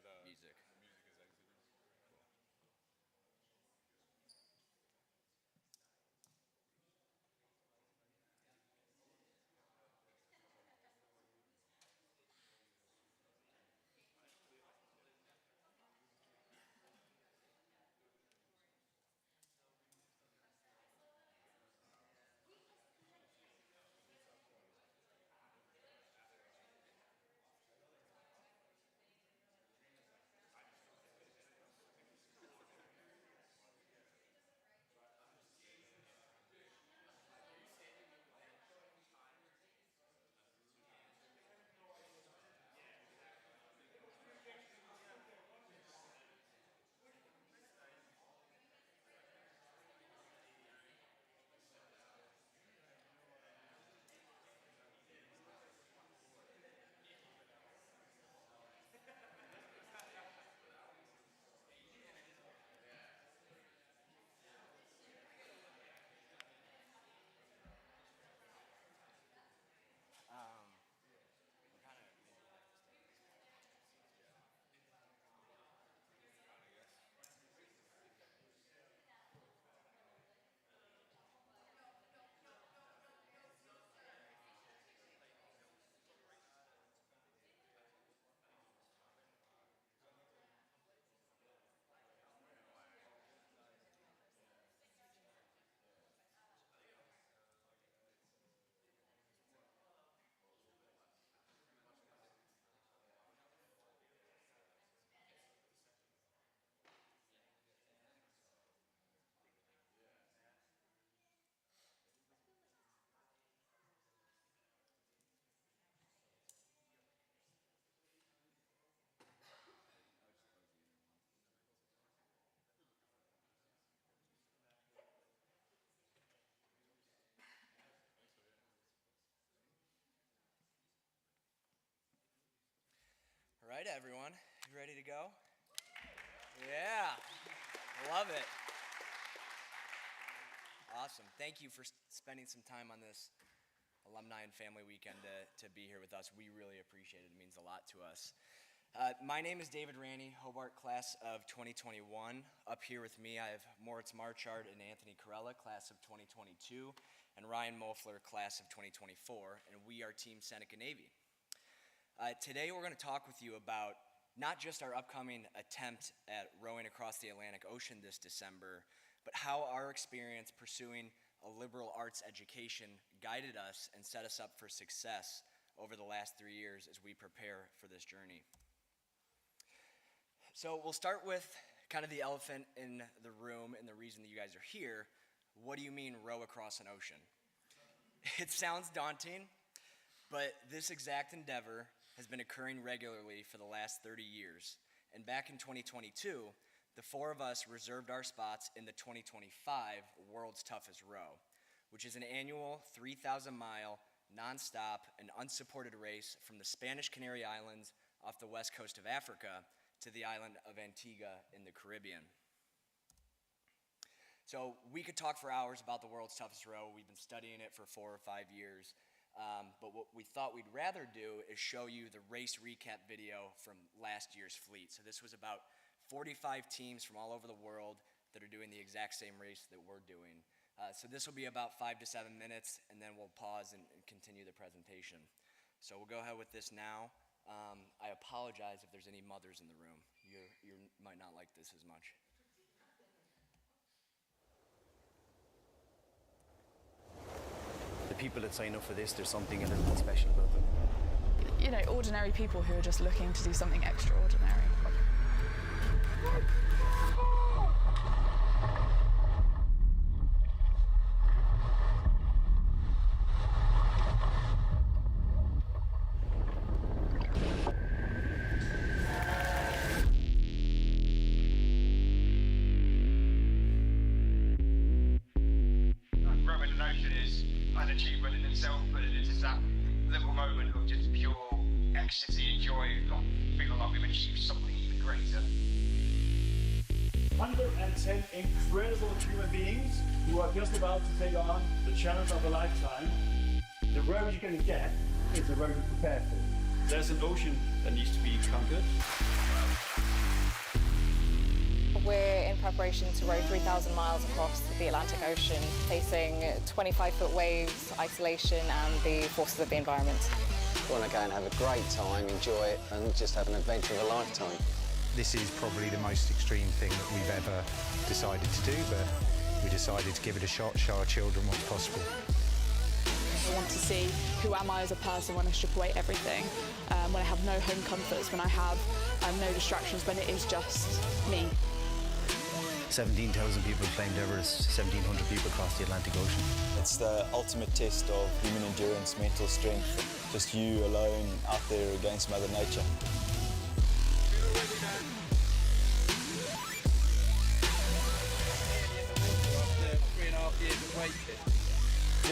music. The music is exited. Cool. All right, everyone, you ready to go? Yeah, love it. Awesome. Thank you for spending some time on this alumni and family weekend to be here with us. We really appreciate it. It means a lot to us. My name is David Ranney, Hobart class of 2021. Up here with me, I have Moritz Marchard and Anthony Corella, class of 2022, and Ryan Mofler, class of 2024, and we are Team Seneca Navy. Today we're going to talk with you about not just our upcoming attempt at rowing across the Atlantic Ocean this December, but how our experience pursuing a liberal arts education guided us and set us up for success over the last 3 years as we prepare for this journey. So we'll start with kind of the elephant in the room and the reason that you guys are here. What do you mean row across an ocean? It sounds daunting, but this exact endeavor has been occurring regularly for the last 30 years. And back in 2022, the four of us reserved our spots in the 2025 World's Toughest Row, which is an annual 3,000-mile, nonstop, and unsupported race from the Spanish Canary Islands off the west coast of Africa to the island of Antigua in the Caribbean. So we could talk for hours about the World's Toughest Row. We've been studying it for 4 or 5 years. But what we thought we'd rather do is show you the race recap video from last year's fleet. So this was about 45 teams from all over the world that are doing the exact same race that we're doing. So this will be about 5 to 7 minutes, and then we'll pause and continue the presentation. So we'll go ahead with this now. I apologize if there's any mothers in the room. You might not like this as much. The people that sign up for this, there's something a little bit special about them. You know, ordinary people who are just looking to do something extraordinary. Rowing an ocean is an achievement in itself, but it is that little moment of just pure ecstasy and joy, not feeling like we've achieved something even greater. 110 incredible human beings who are just about to take on the challenge of a lifetime. The road you're going to get is the road you prepare for. There's an ocean that needs to be conquered. preparation to row 3,000 miles across the Atlantic Ocean, facing 25-foot waves, isolation, and the forces of the environment. I want to go and have a great time, enjoy it, and just have an adventure of a lifetime. This is probably the most extreme thing that we've ever decided to do, but we decided to give it a shot, show our children what's possible. I want to see who am I as a person when I strip away everything, when I have no home comforts, when I have no distractions, when it is just me. 17,000 people claimed Everest, 1,700 people across the Atlantic Ocean. It's the ultimate test of human endurance, mental strength, just you alone out there against Mother Nature.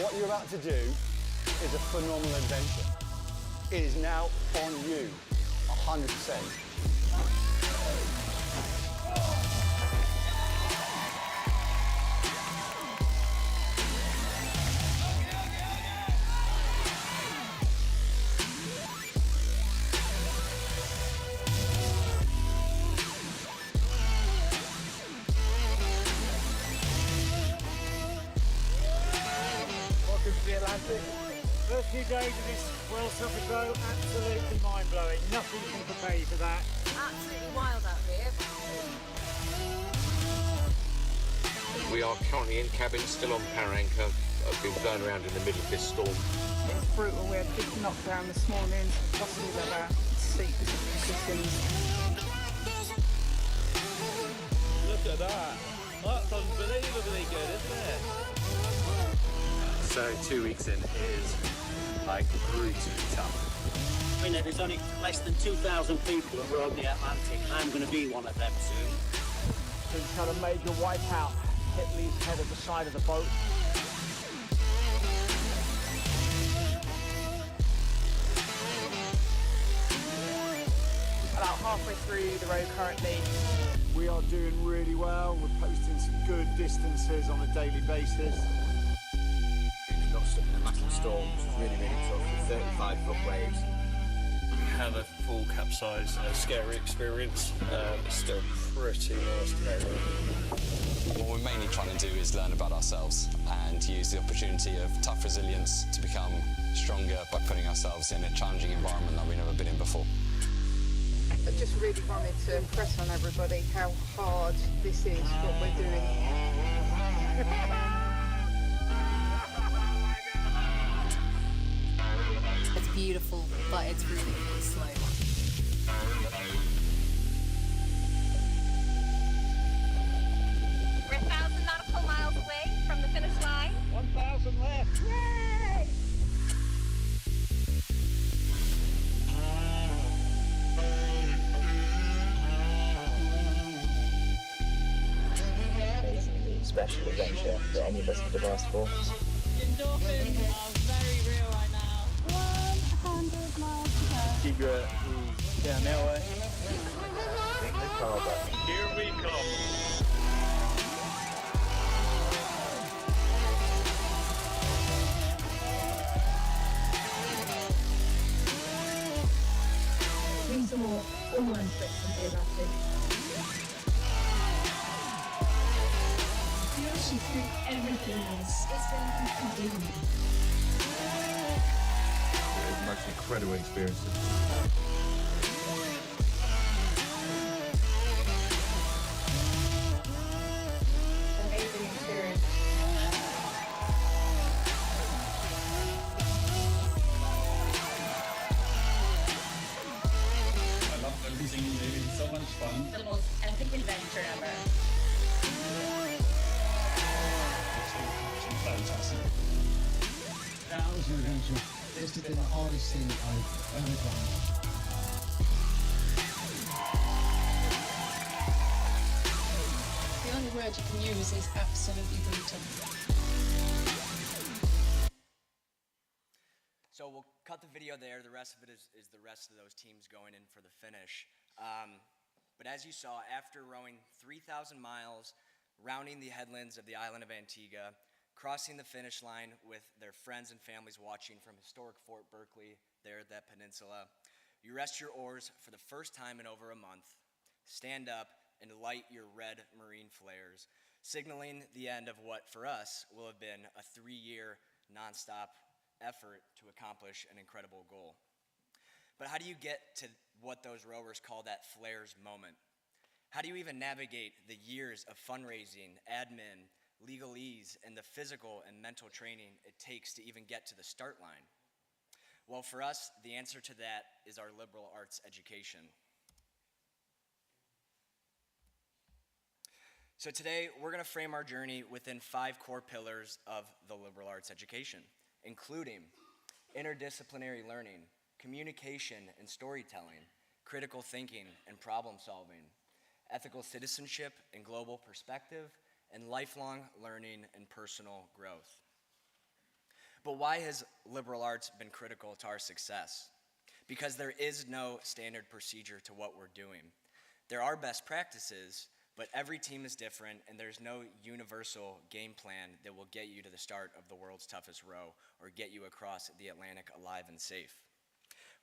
What you're about to do is a phenomenal adventure. It is now on you, 100%. Welcome to the Atlantic. First few days of this World Suffolk Row, absolutely mind-blowing. Nothing can prepare you for that. Absolutely wild out here. We are currently in cabin, still on power anchor. I've been blown around in the middle of this storm. It's brutal. We had a big knockdown this morning, lost all of our seat cushions. Look at that. That's unbelievably good, isn't it? So 2 weeks in is like brutally tough. I mean, there's only less than 2,000 people that rode the Atlantic. I'm going to be one of them soon. He's had a major wipeout, hit Lee's head at the side of the boat. About halfway through the road currently. We are doing really well. We're posting some good distances on a daily basis. We got stuck in a massive storm, really, really tough, with 35-foot waves. Had a full capsize, a scary experience. Still pretty nice to know. What we're mainly trying to do is learn about ourselves and use the opportunity of tough resilience to become stronger by putting ourselves in a challenging environment that we've never been in before. I just really wanted to impress on everybody how hard this is, what we're doing. It's beautiful, but it's really, really slow. We're 1,000 nautical miles away from the finish line. 1,000 left. Yay! Special adventure that any of us could have asked for. Endorphins are very real right now. 100 miles to go. Keep your down that way. Bring the car back. Here we come. These are all trips from the Atlantic. You actually think everything is. It's been completely. It was the most incredible experience. Amazing experience. I love everything you do. It's so much fun. The most epic adventure ever. Fantastic. That was an adventure. This has been the hardest thing I've ever done. The only word you can use is absolutely brutal. So we'll cut the video there. The rest of it is the rest of those teams going in for the finish. But as you saw, after rowing 3,000 miles, rounding the headlands of the island of Antigua, crossing the finish line with their friends and families watching from historic Fort Berkeley there at that peninsula, you rest your oars for the first time in over a month, stand up, and light your red marine flares, signaling the end of what for us will have been a 3-year nonstop effort to accomplish an incredible goal. But how do you get to what those rowers call that flares moment? How do you even navigate the years of fundraising, admin, legalese, and the physical and mental training it takes to even get to the start line? Well, for us, the answer to that is our liberal arts education. So today, we're going to frame our journey within 5 core pillars of the liberal arts education, including interdisciplinary learning, communication and storytelling, critical thinking and problem solving, ethical citizenship and global perspective, and lifelong learning and personal growth. But why has liberal arts been critical to our success? Because there is no standard procedure to what we're doing. There are best practices, but every team is different, and there's no universal game plan that will get you to the start of the world's toughest row or get you across the Atlantic alive and safe.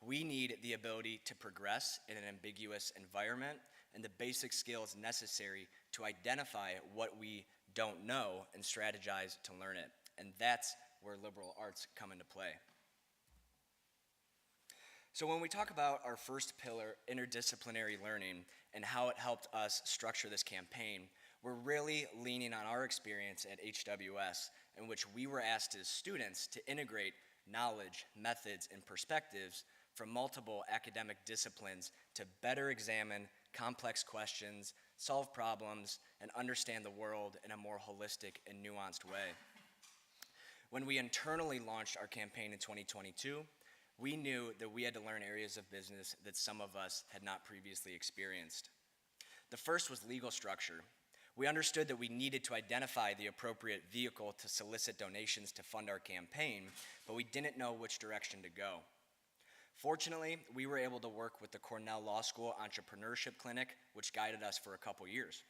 We need the ability to progress in an ambiguous environment and the basic skills necessary to identify what we don't know and strategize to learn it. And that's where liberal arts come into play. So when we talk about our first pillar, interdisciplinary learning, and how it helped us structure this campaign, we're really leaning on our experience at HWS, in which we were asked as students to integrate knowledge, methods, and perspectives from multiple academic disciplines to better examine complex questions, solve problems, and understand the world in a more holistic and nuanced way. When we internally launched our campaign in 2022, we knew that we had to learn areas of business that some of us had not previously experienced. The first was legal structure. We understood that we needed to identify the appropriate vehicle to solicit donations to fund our campaign, but we didn't know which direction to go. Fortunately, we were able to work with the Cornell Law School Entrepreneurship Clinic, which guided us for a couple years.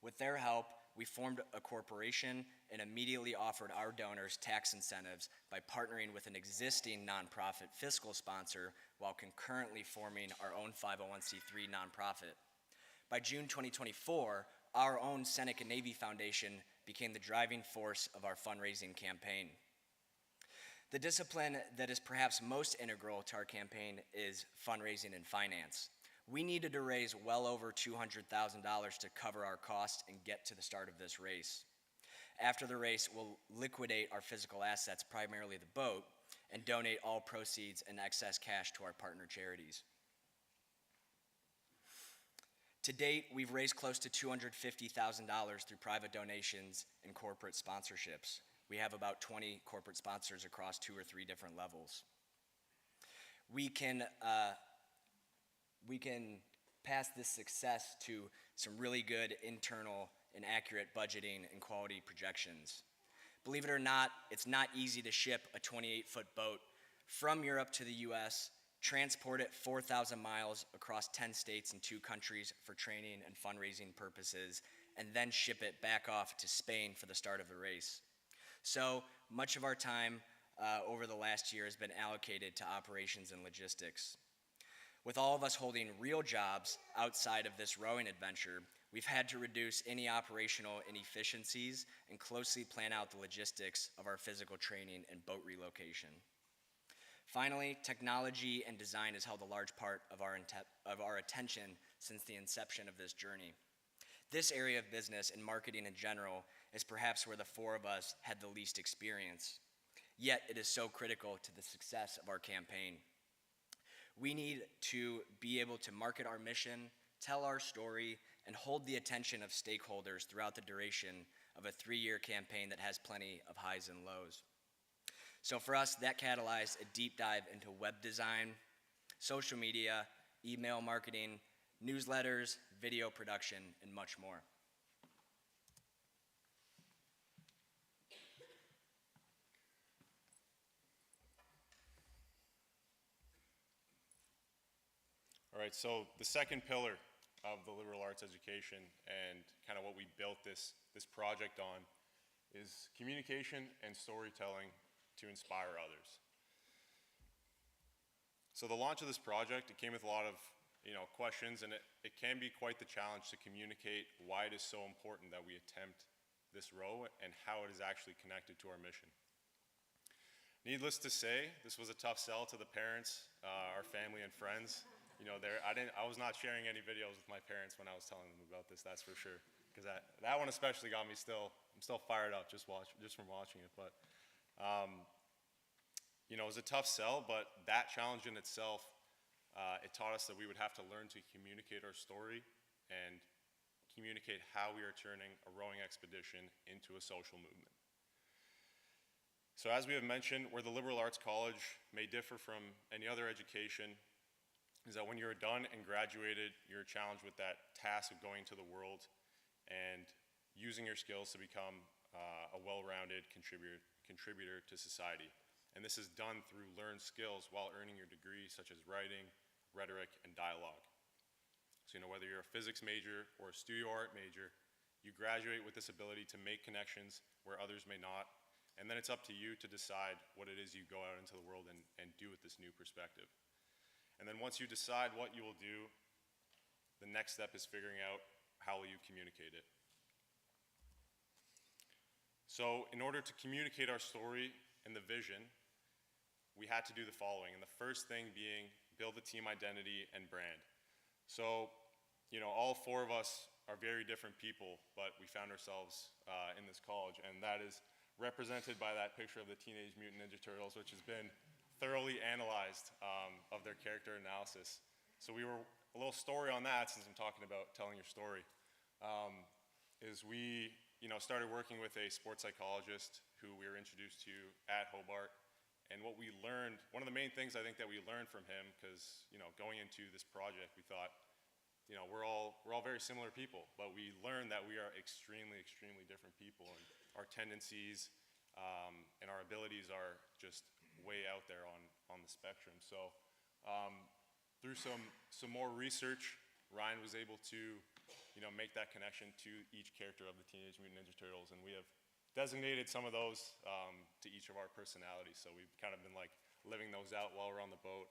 With their help, we formed a corporation and immediately offered our donors tax incentives by partnering with an existing nonprofit fiscal sponsor while concurrently forming our own 501c3 nonprofit. By June 2024, our own Seneca Navy Foundation became the driving force of our fundraising campaign. The discipline that is perhaps most integral to our campaign is fundraising and finance. We needed to raise well over $200,000 to cover our costs and get to the start of this race. After the race, we'll liquidate our physical assets, primarily the boat, and donate all proceeds and excess cash to our partner charities. To date, we've raised close to $250,000 through private donations and corporate sponsorships. We have about 20 corporate sponsors across 2 or 3 different levels. We can pass this success to some really good internal and accurate budgeting and quality projections. Believe it or not, it's not easy to ship a 28-foot boat from Europe to the US, transport it 4,000 miles across 10 states and 2 countries for training and fundraising purposes, and then ship it back off to Spain for the start of the race. So much of our time over the last year has been allocated to operations and logistics. With all of us holding real jobs outside of this rowing adventure, we've had to reduce any operational inefficiencies and closely plan out the logistics of our physical training and boat relocation. Finally, technology and design has held a large part of our attention since the inception of this journey. This area of business and marketing in general is perhaps where the 4 of us had the least experience, yet it is so critical to the success of our campaign. We need to be able to market our mission, tell our story, and hold the attention of stakeholders throughout the duration of a 3-year campaign that has plenty of highs and lows. So for us, that catalyzed a deep dive into web design, social media, email marketing, newsletters, video production, and much more. All right, so the second pillar of the liberal arts education and kind of what we built this project on is communication and storytelling to inspire others. So the launch of this project, it came with a lot of questions, and it can be quite the challenge to communicate why it is so important that we attempt this row and how it is actually connected to our mission. Needless to say, this was a tough sell to the parents, our family and friends. I was not sharing any videos with my parents when I was telling them about this, that's for sure. Because that one especially got me I'm still fired up just from watching it. But, it was a tough sell, but that challenge in itself, it taught us that we would have to learn to communicate our story and communicate how we are turning a rowing expedition into a social movement. So as we have mentioned, where the liberal arts college may differ from any other education is that when you're done and graduated, you're challenged with that task of going to the world and using your skills to become a well-rounded contributor to society. And this is done through learned skills while earning your degree, such as writing, rhetoric, and dialogue. So whether you're a physics major or a studio art major, you graduate with this ability to make connections where others may not, and then it's up to you to decide what it is you go out into the world and do with this new perspective. And then once you decide what you will do, the next step is figuring out how will you communicate it. So in order to communicate our story and the vision, we had to do the following, and the first thing being build a team identity and brand. So, all four of us are very different people, but we found ourselves in this college, and that is represented by that picture of the Teenage Mutant Ninja Turtles, which has been thoroughly analyzed of their character analysis. So a little story on that, since I'm talking about telling your story, is we started working with a sports psychologist who we were introduced to at Hobart. And what we learned, one of the main things I think that we learned from him, because going into this project, we thought, we're all very similar people, but we learned that we are extremely, extremely different people, and our tendencies and our abilities are just way out there on the spectrum. So through some more research, Ryan was able to make that connection to each character of the Teenage Mutant Ninja Turtles, and we have designated some of those to each of our personalities. So we've kind of been like living those out while we're on the boat.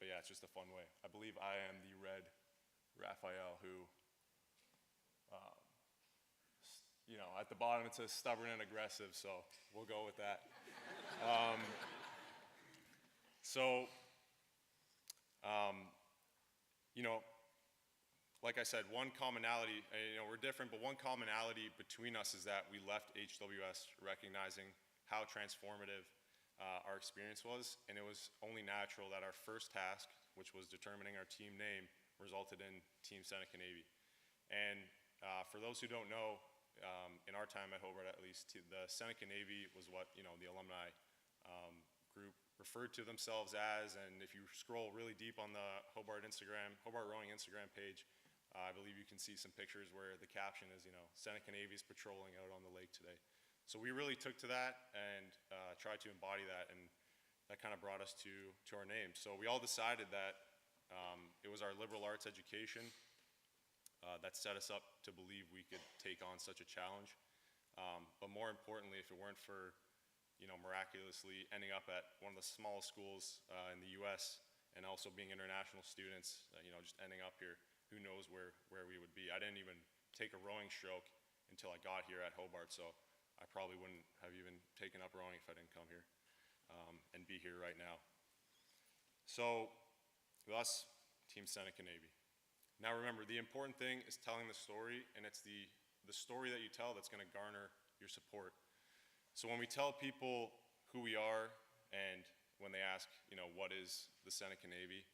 But yeah, it's just a fun way. I believe I am the red Raphael who, at the bottom it says stubborn and aggressive, so we'll go with that. Like I said, one commonality, we're different, but one commonality between us is that we left HWS recognizing how transformative our experience was, and it was only natural that our first task, which was determining our team name, resulted in Team Seneca Navy. And for those who don't know, in our time at Hobart at least, the Seneca Navy was what the alumni group referred to themselves as, and if you scroll really deep on the Hobart Rowing Instagram page, I believe you can see some pictures where the caption is, Seneca Navy is patrolling out on the lake today. So we really took to that and tried to embody that, and that kind of brought us to our name. So we all decided that it was our liberal arts education that set us up to believe we could take on such a challenge. But more importantly, if it weren't for miraculously ending up at one of the smallest schools in the US and also being international students, just ending up here, who knows where we would be. I didn't even take a rowing stroke until I got here at Hobart, so I probably wouldn't have even taken up rowing if I didn't come here and be here right now. So, thus, Team Seneca Navy. Now remember, the important thing is telling the story, and it's the story that you tell that's going to garner your support. So when we tell people who we are, and when they ask, what is the Seneca Navy,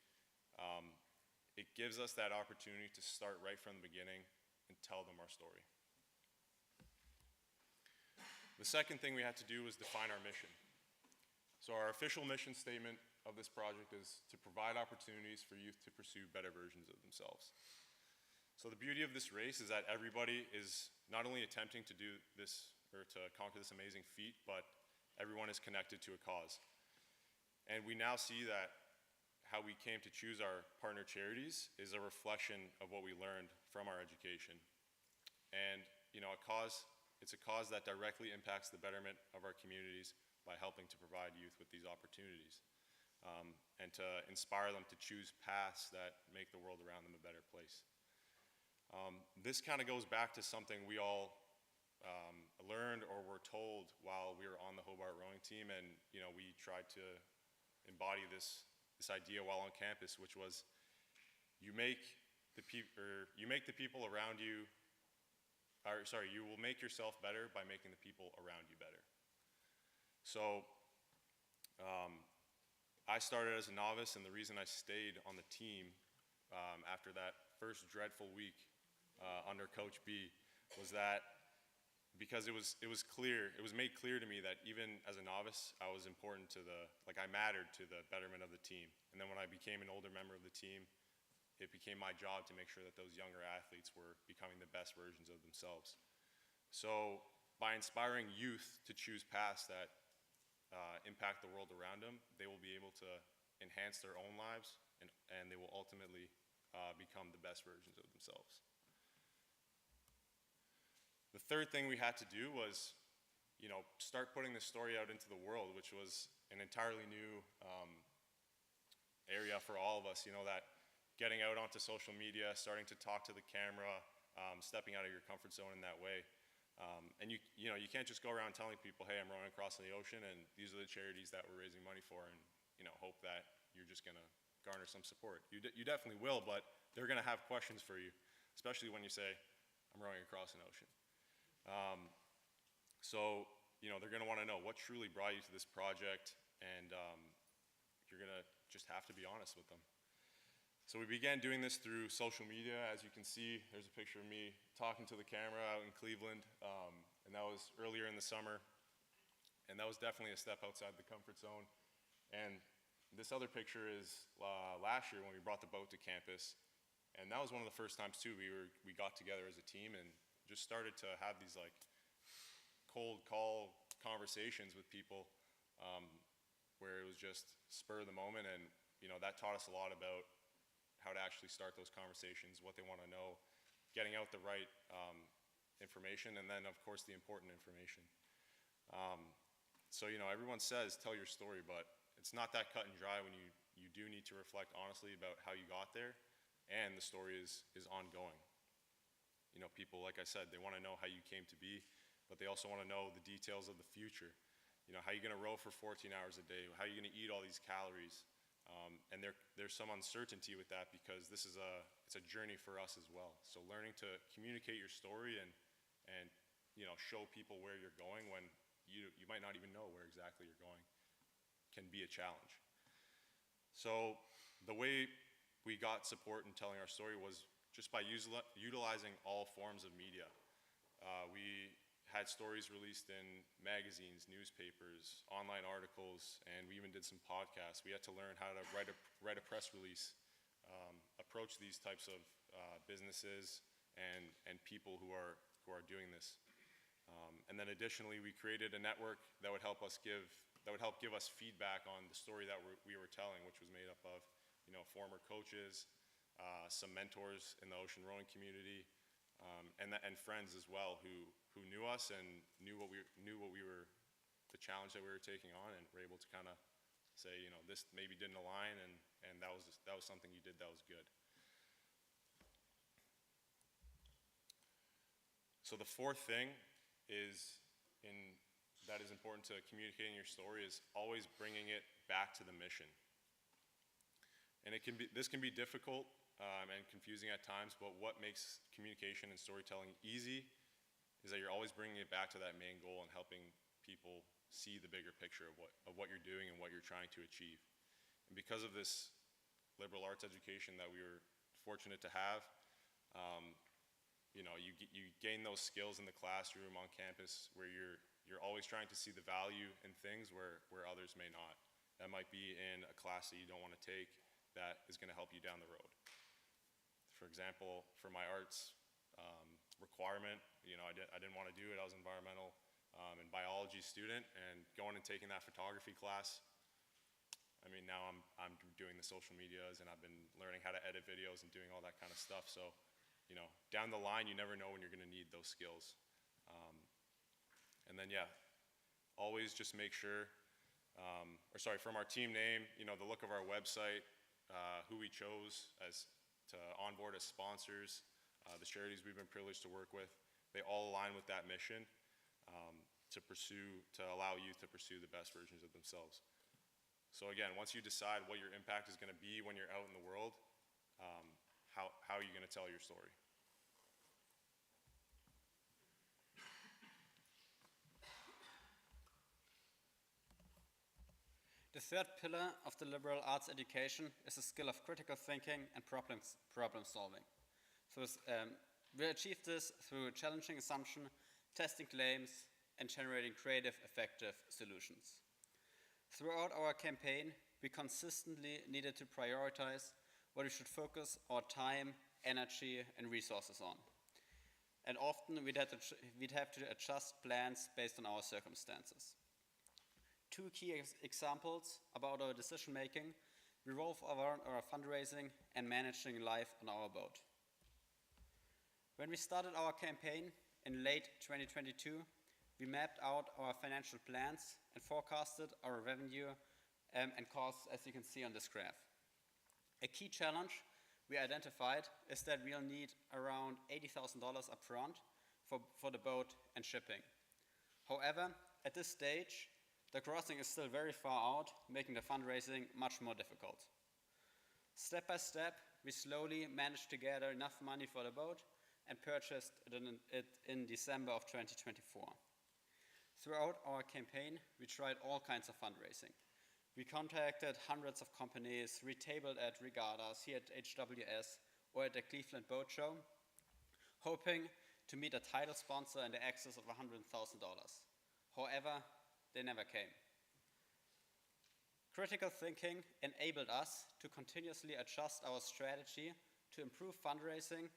it gives us that opportunity to start right from the beginning and tell them our story. The second thing we had to do was define our mission. So our official mission statement of this project is to provide opportunities for youth to pursue better versions of themselves. So the beauty of this race is that everybody is not only attempting to do this or to conquer this amazing feat, but everyone is connected to a cause. And we now see that how we came to choose our partner charities is a reflection of what we learned from our education. And it's a cause that directly impacts the betterment of our communities by helping to provide youth with these opportunities. and to inspire them to choose paths that make the world around them a better place. This kind of goes back to something we all learned or were told while we were on the Hobart rowing team, and we tried to embody this idea while on campus, which was you will make the people around you, you will make yourself better by making the people around you better. So I started as a novice, and the reason I stayed on the team after that first dreadful week under Coach B was that because it was made clear to me that even as a novice, I was important to I mattered to the betterment of the team. And then when I became an older member of the team, it became my job to make sure that those younger athletes were becoming the best versions of themselves. So by inspiring youth to choose paths that impact the world around them, they will be able to enhance their own lives, and they will ultimately become the best versions of themselves. The third thing we had to do was, start putting this story out into the world, which was an entirely new area for all of us. That getting out onto social media, starting to talk to the camera, stepping out of your comfort zone in that way. And you can't just go around telling people, hey, I'm rowing across the ocean, and these are the charities that we're raising money for, and hope that you're just gonna garner some support. You definitely will, but they're gonna have questions for you, especially when you say, I'm rowing across an ocean. So they're gonna wanna know what truly brought you to this project, and you're gonna just have to be honest with them. So we began doing this through social media. As you can see, there's a picture of me talking to the camera out in Cleveland, and that was earlier in the summer, and that was definitely a step outside the comfort zone. And this other picture is last year when we brought the boat to campus, and that was one of the first times too we got together as a team and just started to have these cold call conversations with people, where it was just spur of the moment, and that taught us a lot about how to actually start those conversations, what they want to know, getting out the right information, and then of course the important information. So everyone says tell your story, but it's not that cut and dry when you do need to reflect honestly about how you got there, and the story is ongoing. People, like I said, they want to know how you came to be, but they also want to know the details of the future. How are you going to row for 14 hours a day? How are you going to eat all these calories? And there's some uncertainty with that because it's a journey for us as well. So learning to communicate your story and show people where you're going when you might not even know where exactly you're going can be a challenge. So the way we got support in telling our story was just by utilizing all forms of media. We had stories released in magazines, newspapers, online articles, and we even did some podcasts. We had to learn how to write a press release, approach these types of businesses and people who are doing this. And then additionally, we created a network that would help give us feedback on the story that we were telling, which was made up of former coaches, some mentors in the ocean rowing community, and friends as well who knew us and knew what we were, the challenge that we were taking on, and were able to kind of say, this maybe didn't align, and that was something you did that was good. So the fourth thing that is important to communicating your story is always bringing it back to the mission. And this can be difficult and confusing at times, but what makes communication and storytelling easy is that you're always bringing it back to that main goal and helping people see the bigger picture of what you're doing and what you're trying to achieve. And because of this liberal arts education that we were fortunate to have, you gain those skills in the classroom, on campus, where you're always trying to see the value in things where others may not. That might be in a class that you don't want to take that is going to help you down the road. For example, for my arts requirement, I didn't want to do it. I was an environmental and biology student, and going and taking that photography class, now I'm doing the social medias, and I've been learning how to edit videos and doing all that kind of stuff. So, down the line, you never know when you're going to need those skills. And then, always just make sure from our team name, the look of our website, who we chose to onboard as sponsors, the charities we've been privileged to work with, they all align with that mission to allow youth to pursue the best versions of themselves. So again, once you decide what your impact is going to be when you're out in the world, how are you going to tell your story? The third pillar of the liberal arts education is the skill of critical thinking and problem solving. So we achieve this through challenging assumption, testing claims, and generating creative, effective solutions. Throughout our campaign, we consistently needed to prioritize what we should focus our time, energy, and resources on. And often we'd have to adjust plans based on our circumstances. Two key examples about our decision making revolve around our fundraising and managing life on our boat. When we started our campaign in late 2022, we mapped out our financial plans and forecasted our revenue and costs, as you can see on this graph. A key challenge we identified is that we'll need around $80,000 upfront for the boat and shipping. However, at this stage, the crossing is still very far out, making the fundraising much more difficult. Step by step, we slowly managed to gather enough money for the boat and purchased it in December of 2024. Throughout our campaign, we tried all kinds of fundraising. We contacted hundreds of companies, we tabled at regattas here at HWS or at the Cleveland Boat Show, hoping to meet a title sponsor in the excess of $100,000. However, they never came. Critical thinking enabled us to continuously adjust our strategy to improve fundraising,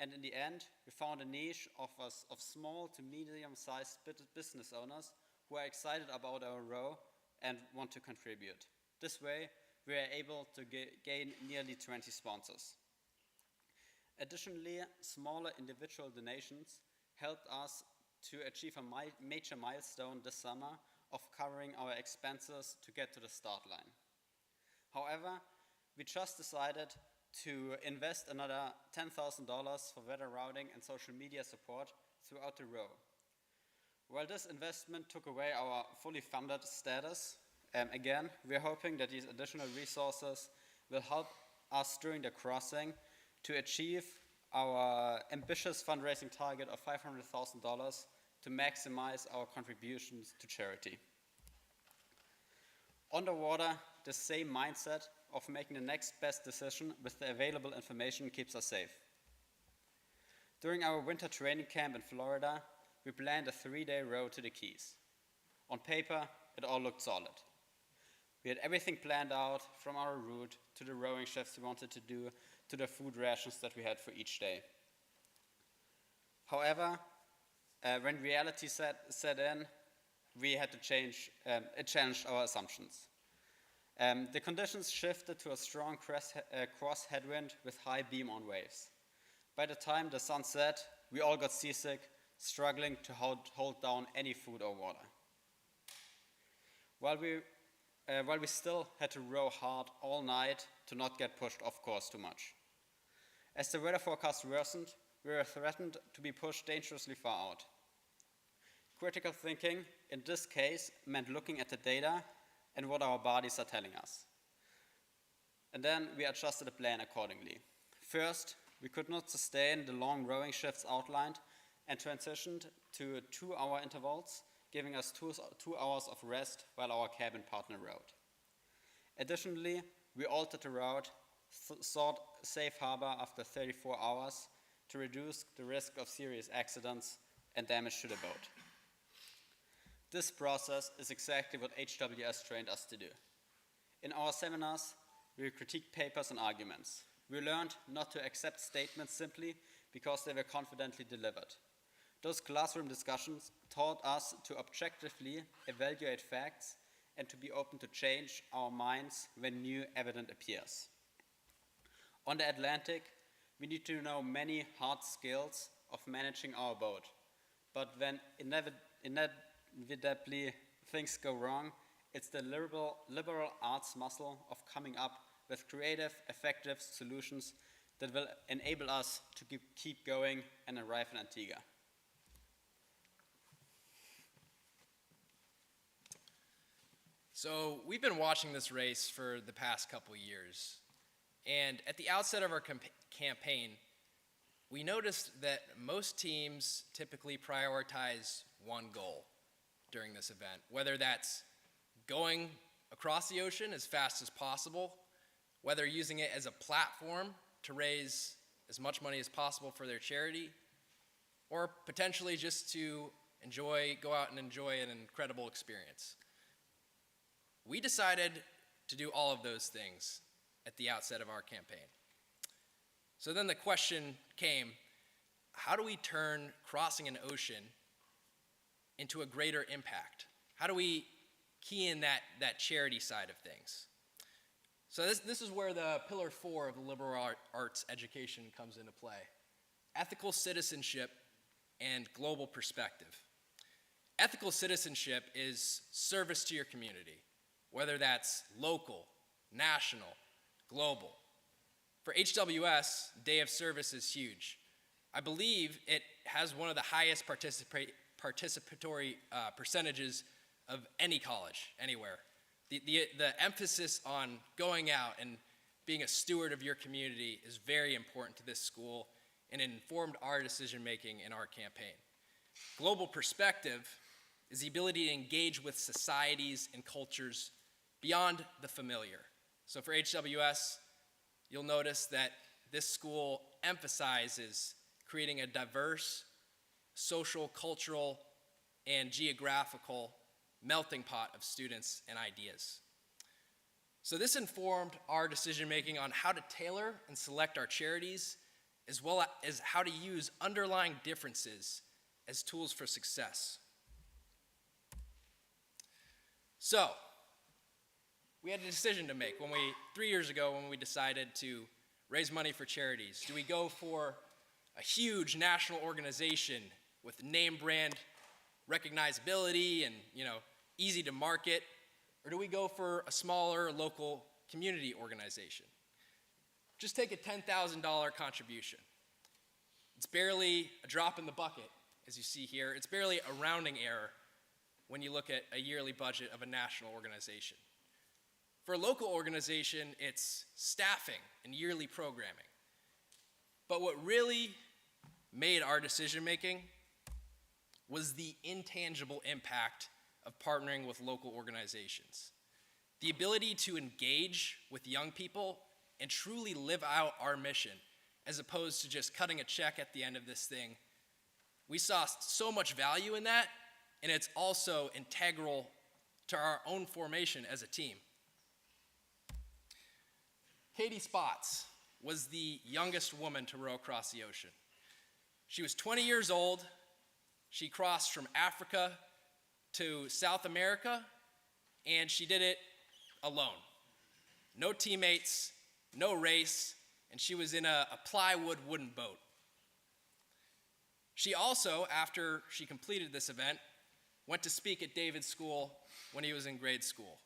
and in the end, we found a niche of small to medium-sized business owners who are excited about our row and want to contribute. This way, we are able to gain nearly 20 sponsors. Additionally, smaller individual donations helped us to achieve a major milestone this summer of covering our expenses to get to the start line. However, we just decided to invest another $10,000 for weather routing and social media support throughout the row. While this investment took away our fully funded status, again, we're hoping that these additional resources will help us during the crossing to achieve our ambitious fundraising target of $500,000 to maximize our contributions to charity. On the water, the same mindset of making the next best decision with the available information keeps us safe. During our winter training camp in Florida, we planned a 3-day row to the Keys. On paper, it all looked solid. We had everything planned out, from our route to the rowing shifts we wanted to do to the food rations that we had for each day. However, when reality set in, we had to change, it challenged our assumptions. The conditions shifted to a strong cross headwind with high beam-on waves. By the time the sun set, we all got seasick, struggling to hold down any food or water. While we still had to row hard all night to not get pushed off course too much. As the weather forecast worsened, we were threatened to be pushed dangerously far out. Critical thinking, in this case, meant looking at the data and what our bodies are telling us. And then we adjusted the plan accordingly. First, we could not sustain the long rowing shifts outlined and transitioned to 2-hour intervals, giving us 2 hours of rest while our cabin partner rowed. Additionally, we altered the route, sought safe harbor after 34 hours to reduce the risk of serious accidents and damage to the boat. This process is exactly what HWS trained us to do. In our seminars, we critiqued papers and arguments. We learned not to accept statements simply because they were confidently delivered. Those classroom discussions taught us to objectively evaluate facts and to be open to change our minds when new evidence appears. On the Atlantic, we need to know many hard skills of managing our boat. But when inevitably things go wrong, It's the liberal arts muscle of coming up with creative, effective solutions that will enable us to keep going and arrive in Antigua. So we've been watching this race for the past couple years, and at the outset of our campaign, we noticed that most teams typically prioritize one goal during this event, whether that's going across the ocean as fast as possible, whether using it as a platform to raise as much money as possible for their charity, or potentially just to go out and enjoy an incredible experience. We decided to do all of those things at the outset of our campaign. So then the question came, how do we turn crossing an ocean into a greater impact? How do we key in that charity side of things? So this is where the pillar 4 of the liberal arts education comes into play. Ethical citizenship and global perspective. Ethical citizenship is service to your community, whether that's local, national, global. For HWS, Day of Service is huge. I believe it has one of the highest participatory percentages of any college, anywhere. The emphasis on going out and being a steward of your community is very important to this school and informed our decision making in our campaign. Global perspective is the ability to engage with societies and cultures beyond the familiar. So for HWS, you'll notice that this school emphasizes creating a diverse social, cultural, and geographical melting pot of students and ideas. So this informed our decision making on how to tailor and select our charities, as well as how to use underlying differences as tools for success. So, we had a decision to make 3 years ago when we decided to raise money for charities. Do we go for a huge national organization with name brand recognizability and easy to market, or do we go for a smaller local community organization? Just take a $10,000 contribution. It's barely a drop in the bucket, as you see here. It's barely a rounding error when you look at a yearly budget of a national organization. For a local organization, it's staffing and yearly programming. But what really made our decision making was the intangible impact of partnering with local organizations. The ability to engage with young people and truly live out our mission, as opposed to just cutting a check at the end of this thing. We saw so much value in that, and it's also integral to our own formation as a team. Katie Spotts was the youngest woman to row across the ocean. She was 20 years old. She crossed from Africa to South America, and she did it alone. No teammates, no race, and she was in a plywood wooden boat. She also, after she completed this event, went to speak at David's school when he was in grade school.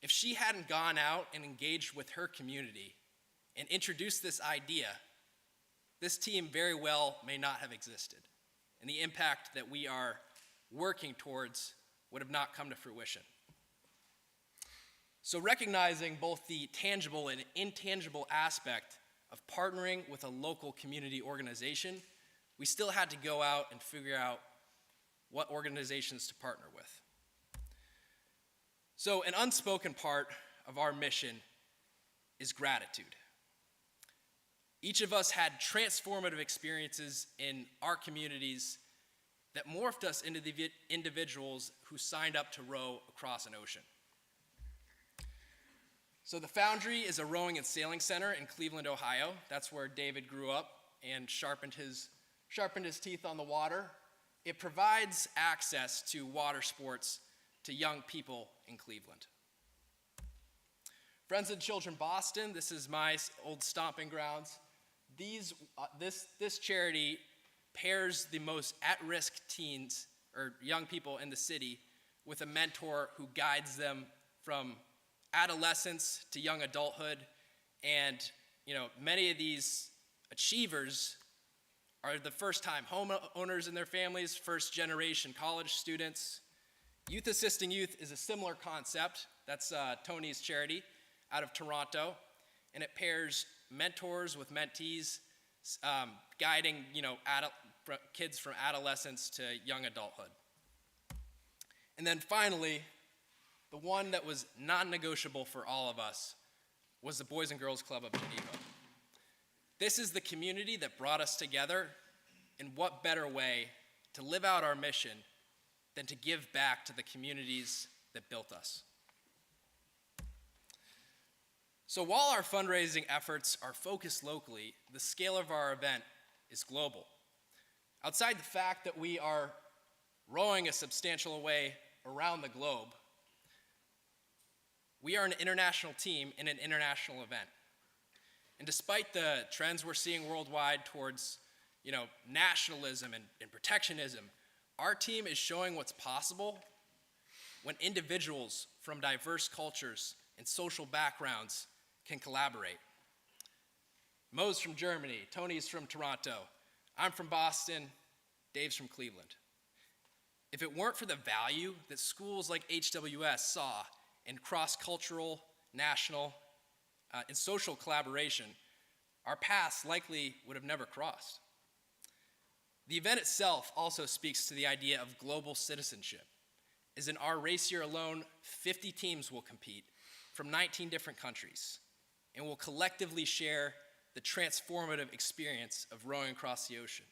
If she hadn't gone out and engaged with her community and introduced this idea, this team very well may not have existed, and the impact that we are working towards would have not come to fruition. So recognizing both the tangible and intangible aspect of partnering with a local community organization, we still had to go out and figure out what organizations to partner with. So an unspoken part of our mission is gratitude. Each of us had transformative experiences in our communities that morphed us into the individuals who signed up to row across an ocean. So the Foundry is a rowing and sailing center in Cleveland, Ohio. That's where David grew up and sharpened his teeth on the water. It provides access to water sports to young people in Cleveland. Friends and Children Boston, this is my old stomping grounds. This charity pairs the most at-risk teens or young people in the city with a mentor who guides them from adolescence to young adulthood. And, many of these achievers are the first-time homeowners in their families, first-generation college students. Youth Assisting Youth is a similar concept. That's Tony's charity out of Toronto. And it pairs mentors with mentees, guiding, kids from adolescence to young adulthood. And then finally, the one that was non-negotiable for all of us was the Boys and Girls Club of Geneva. This is the community that brought us together, and what better way to live out our mission than to give back to the communities that built us. So while our fundraising efforts are focused locally, the scale of our event is global. Outside the fact that we are rowing a substantial way around the globe, we are an international team in an international event. And despite the trends we're seeing worldwide towards, nationalism and protectionism, our team is showing what's possible when individuals from diverse cultures and social backgrounds can collaborate. Mo's from Germany, Tony's from Toronto, I'm from Boston, Dave's from Cleveland. If it weren't for the value that schools like HWS saw in cross-cultural, national, and social collaboration, our paths likely would have never crossed. The event itself also speaks to the idea of global citizenship, as in our race year alone, 50 teams will compete from 19 different countries and will collectively share the transformative experience of rowing across the ocean.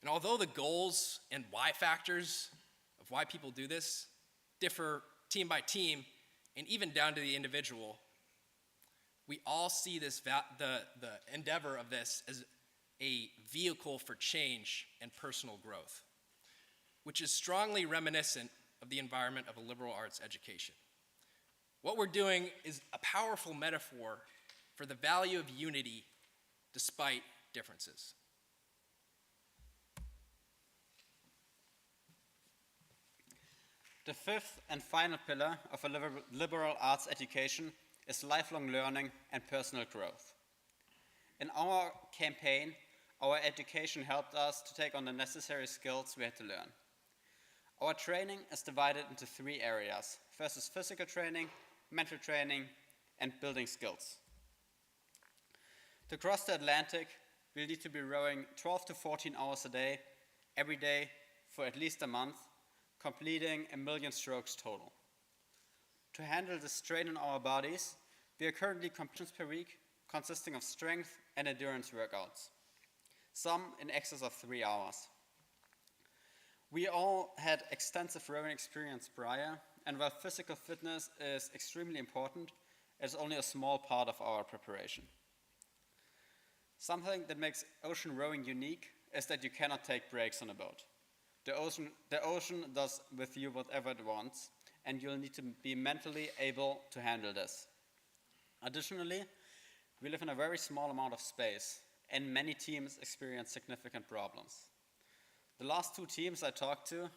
And although the goals and why factors of why people do this differ team by team and even down to the individual, we all see this the endeavor of this as a vehicle for change and personal growth, which is strongly reminiscent of the environment of a liberal arts education. What we're doing is a powerful metaphor for the value of unity despite differences. The fifth and final pillar of a liberal arts education is lifelong learning and personal growth. In our campaign, our education helped us to take on the necessary skills we had to learn. Our training is divided into 3 areas. First is physical training, mental training, and building skills. To cross the Atlantic, we'll need to be rowing 12 to 14 hours a day, every day, for at least a month, completing 1 million strokes total. To handle the strain on our bodies, we are currently competitions per week, consisting of strength and endurance workouts, some in excess of 3 hours. We all had extensive rowing experience prior, and while physical fitness is extremely important, it's only a small part of our preparation. Something that makes ocean rowing unique is that you cannot take breaks on a boat. The ocean does with you whatever it wants, and you'll need to be mentally able to handle this. Additionally, we live in a very small amount of space, and many teams experience significant problems. The last 2 teams I talked to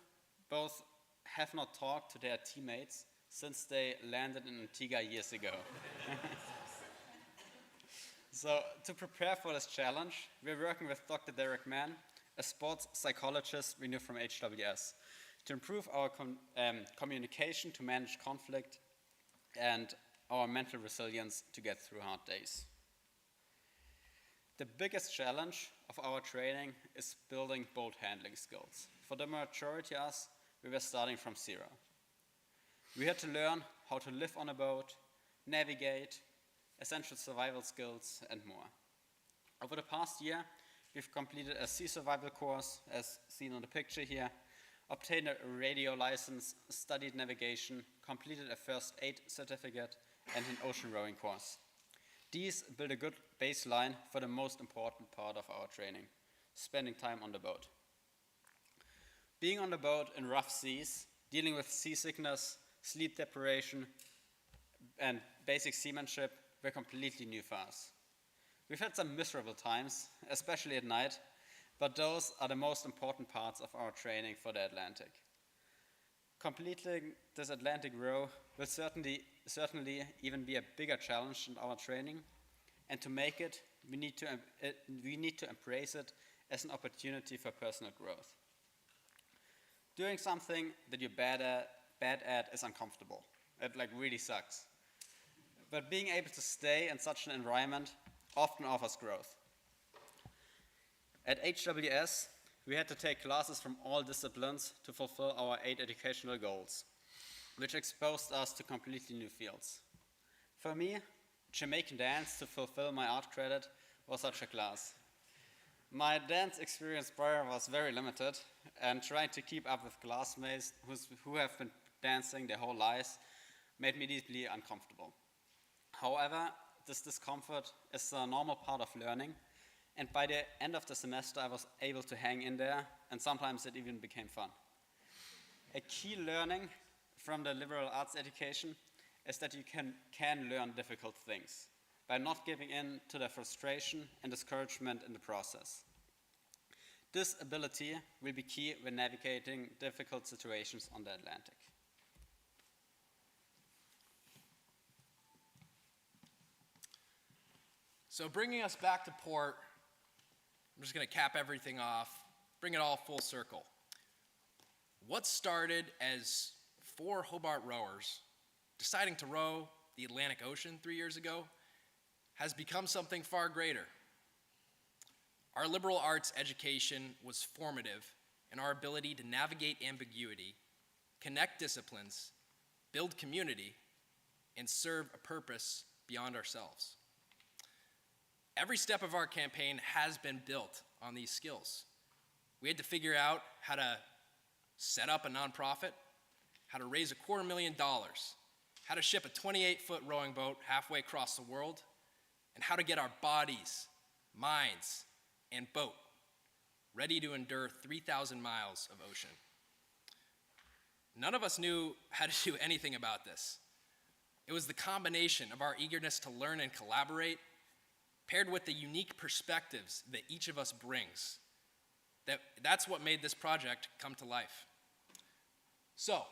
both have not talked to their teammates since they landed in Antigua years ago. So to prepare for this challenge, we're working with Dr. Derek Mann, a sports psychologist we knew from HWS, to improve our communication, to manage conflict, and our mental resilience to get through hard days. The biggest challenge of our training is building boat handling skills. For the majority of us, we were starting from 0. We had to learn how to live on a boat, navigate, essential survival skills, and more. Over the past year, we've completed a sea survival course, as seen on the picture here, obtained a radio license, studied navigation, completed a first aid certificate, and an ocean rowing course. These build a good baseline for the most important part of our training, spending time on the boat. Being on the boat in rough seas, dealing with seasickness, sleep deprivation, and basic seamanship were completely new for us. We've had some miserable times, especially at night, but those are the most important parts of our training for the Atlantic. Completing this Atlantic row will certainly even be a bigger challenge in our training, and to make it, we need to embrace it as an opportunity for personal growth. Doing something that you're bad at is uncomfortable. It really sucks. But being able to stay in such an environment often offers growth. At HWS, we had to take classes from all disciplines to fulfill our 8 educational goals, which exposed us to completely new fields. For me, Jamaican dance to fulfill my art credit was such a class. My dance experience prior was very limited, and trying to keep up with classmates who have been dancing their whole lives made me deeply uncomfortable. However, this discomfort is a normal part of learning, and by the end of the semester I was able to hang in there, and sometimes it even became fun. A key learning from the liberal arts education is that you can learn difficult things by not giving in to the frustration and discouragement in the process. This ability will be key when navigating difficult situations on the Atlantic. So bringing us back to port, I'm just going to cap everything off, bring it all full circle. What started as 4 Hobart rowers deciding to row the Atlantic Ocean 3 years ago has become something far greater. Our liberal arts education was formative in our ability to navigate ambiguity, connect disciplines, build community, and serve a purpose beyond ourselves. Every step of our campaign has been built on these skills. We had to figure out how to set up a nonprofit, how to raise $250,000, how to ship a 28-foot rowing boat halfway across the world, and how to get our bodies, minds, and boat ready to endure 3,000 miles of ocean. None of us knew how to do anything about this. It was the combination of our eagerness to learn and collaborate, paired with the unique perspectives that each of us brings. That's what made this project come to life. So,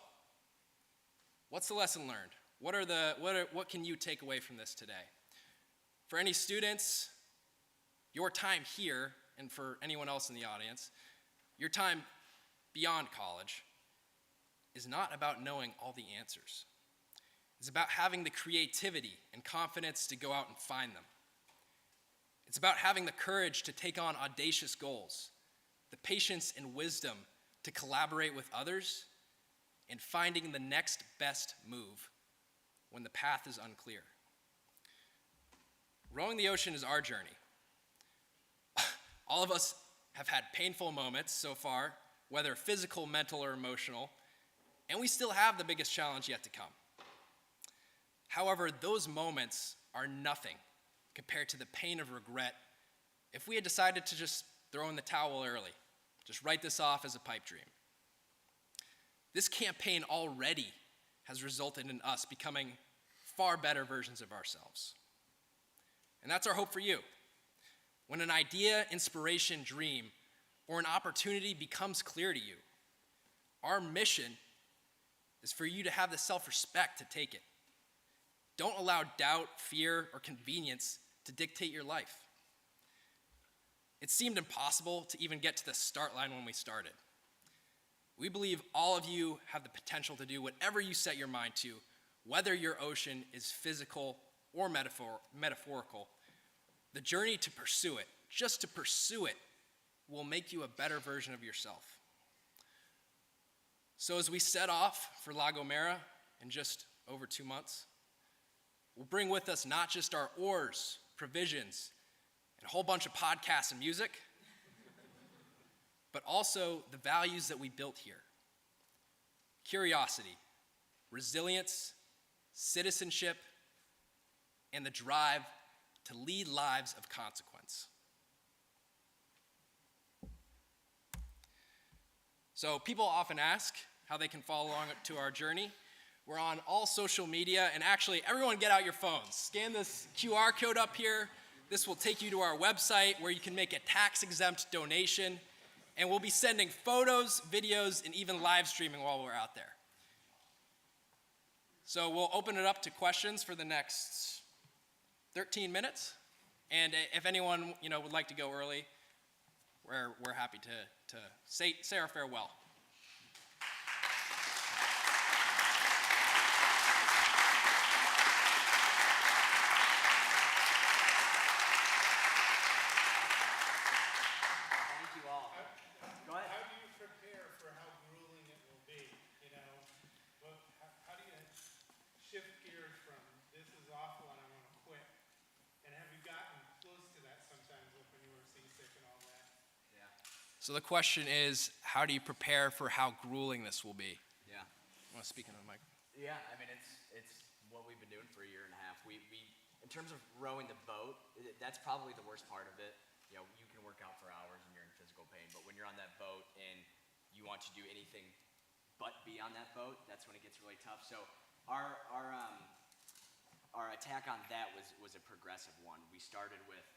what's the lesson learned? What can you take away from this today? For any students, your time here, and for anyone else in the audience, your time beyond college is not about knowing all the answers. It's about having the creativity and confidence to go out and find them. It's about having the courage to take on audacious goals, the patience and wisdom to collaborate with others, and finding the next best move when the path is unclear. Rowing the ocean is our journey. All of us have had painful moments so far, whether physical, mental, or emotional, and we still have the biggest challenge yet to come. However, those moments are nothing compared to the pain of regret if we had decided to just throw in the towel early, just write this off as a pipe dream. This campaign already has resulted in us becoming far better versions of ourselves. And that's our hope for you. When an idea, inspiration, dream, or an opportunity becomes clear to you, our mission is for you to have the self-respect to take it. Don't allow doubt, fear, or convenience to dictate your life. It seemed impossible to even get to the start line when we started. We believe all of you have the potential to do whatever you set your mind to, whether your ocean is physical or metaphorical. The journey to pursue it, just to pursue it, will make you a better version of yourself. So as we set off for La Gomera in just over 2 months, we'll bring with us not just our oars, provisions, and a whole bunch of podcasts and music, but also the values that we built here. Curiosity, resilience, citizenship, and the drive to lead lives of consequence. So people often ask how they can follow along to our journey. We're on all social media, and actually everyone get out your phones. Scan this QR code up here. This will take you to our website where you can make a tax-exempt donation, and we'll be sending photos, videos, and even live streaming while we're out there. So we'll open it up to questions for the next 13 minutes. And if anyone, would like to go early, we're happy to say our farewell. So the question is, how do you prepare for how grueling this will be? Yeah. You want to speak into the mic? Yeah, I mean, it's what we've been doing for a year and a half. We in terms of rowing the boat, that's probably the worst part of it. You can work out for hours and you're in physical pain, but when you're on that boat and you want to do anything but be on that boat, that's when it gets really tough. So our attack on that was a progressive one. We started with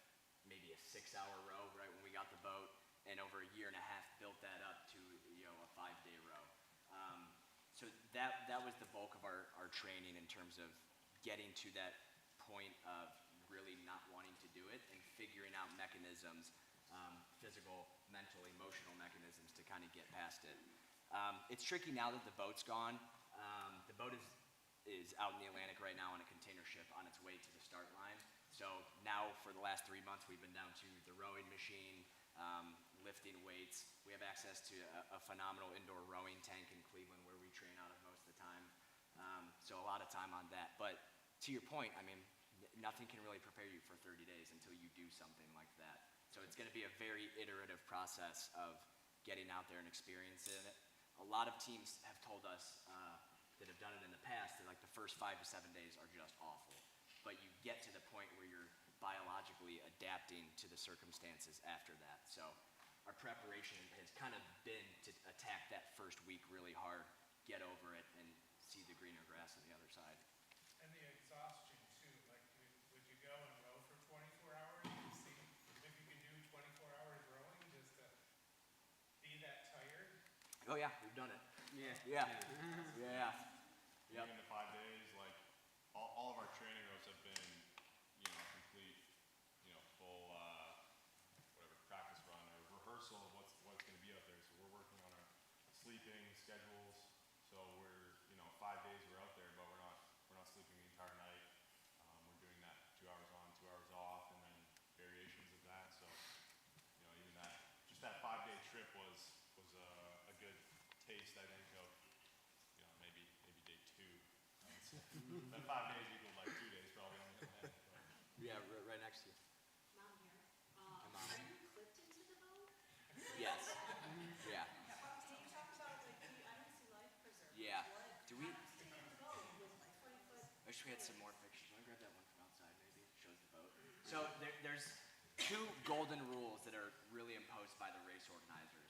maybe a 6-hour row right when we got the boat, and over a year and a half built that up to a 5-day row. So that was the bulk of our training in terms of getting to that point of really not wanting to do it and figuring out mechanisms, physical, mental, emotional mechanisms to kind of get past it. It's tricky now that the boat's gone. The boat is out in the Atlantic right now on a container ship on its way to the start line. So now for the last 3 months we've been down to the rowing machine, lifting weights. We have access to a phenomenal indoor rowing tank in Cleveland where we train out of most of the time. So a lot of time on that. But to your point, I mean, nothing can really prepare you for 30 days until you do something like that. So it's going to be a very iterative process of getting out there and experiencing it. A lot of teams have told us that have done it in the past that like the first 5 to 7 days are just awful. But you get to the point where you're biologically adapting to the circumstances after that. So our preparation has kind of been to attack that first week really hard, get over it, and see the greener grass on the other side. And the exhaustion too, like would you go and row for 24 hours and see if you could do 24 hours rowing just to be that tired? Oh yeah, we've done it. Yeah. Yeah. Yeah. Yep. Even the 5 days, like all of our training rows have been, complete, full, whatever, practice run or rehearsal of what's going to be out there. So we're working on our sleeping schedules. So we're, 5 days we're out there, but we're not sleeping the entire night. We're doing that 2 hours on, 2 hours off, and then variations of that. So, even that 5-day trip was a good taste, I think, of, maybe day 2. That 5 days equaled like 2 days probably on the other hand. Yeah, right next to you. Mom here. Come on. Are you clipped into the boat? Yes. Yeah. Can you talk about I don't see life preservers. Yeah. Do we? How do you stay in the boat with 20-foot? I wish we had some more pictures. Want to grab that one from outside maybe? It shows the boat. So there's 2 golden rules that are really imposed by the race organizers.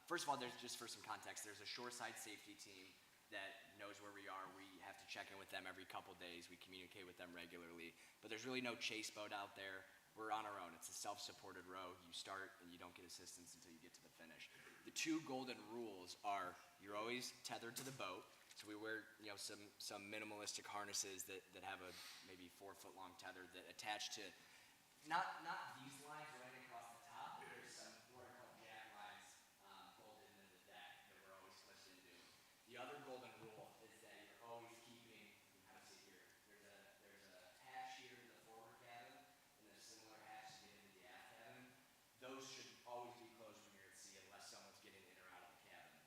First of all, just for some context, there's a shoreside safety team that knows where we are. We have to check in with them every couple days. We communicate with them regularly. But there's really no chase boat out there. We're on our own. It's a self-supported row. You start and you don't get assistance until you get to the finish. The 2 golden rules are you're always tethered to the boat. So we wear some minimalistic harnesses that have a maybe 4-foot-long tether that attach to not these lines right across the top, but there's some what are called jack lines bolted into the deck that we're always clipped into. The other golden rule is that you're always keeping, you can kind of see here, there's a hatch here in the forward cabin and a similar hatch to get into the aft cabin. Those should always be closed when you're at sea unless someone's getting in or out of the cabin.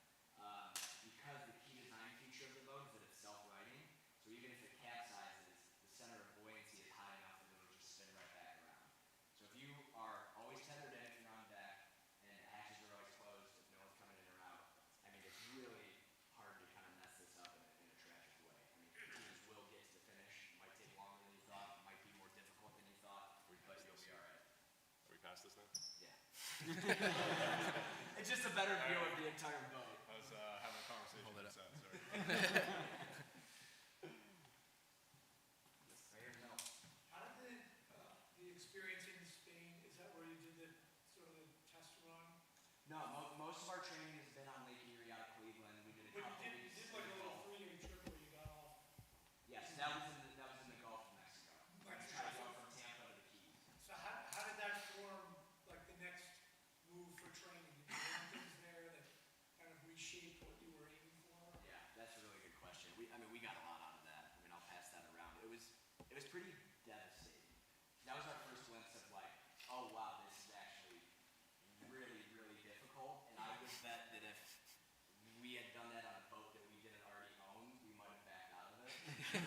Because the key design feature of the boat is that it's self-righting, so even if it capsizes, the center of buoyancy is high enough that it'll just spin right back around. So if you are always tethered in, if you're on deck, and the hatches are always closed, if no one's coming in or out, I mean, it's really hard to kind of mess this up in a tragic way. I mean, teams will get to the finish. It might take longer than you thought. It might be more difficult than you thought, but you'll be all right. Are we past this now? Yeah. It's just a better view of the entire boat. I was having a conversation with that, sorry. How did the experience in Spain, is that where you did the sort of the test run? No, most of our training has been on Lake Erie out of Cleveland. We did a But couple you weeks. did like a little 3-day trip where you got off.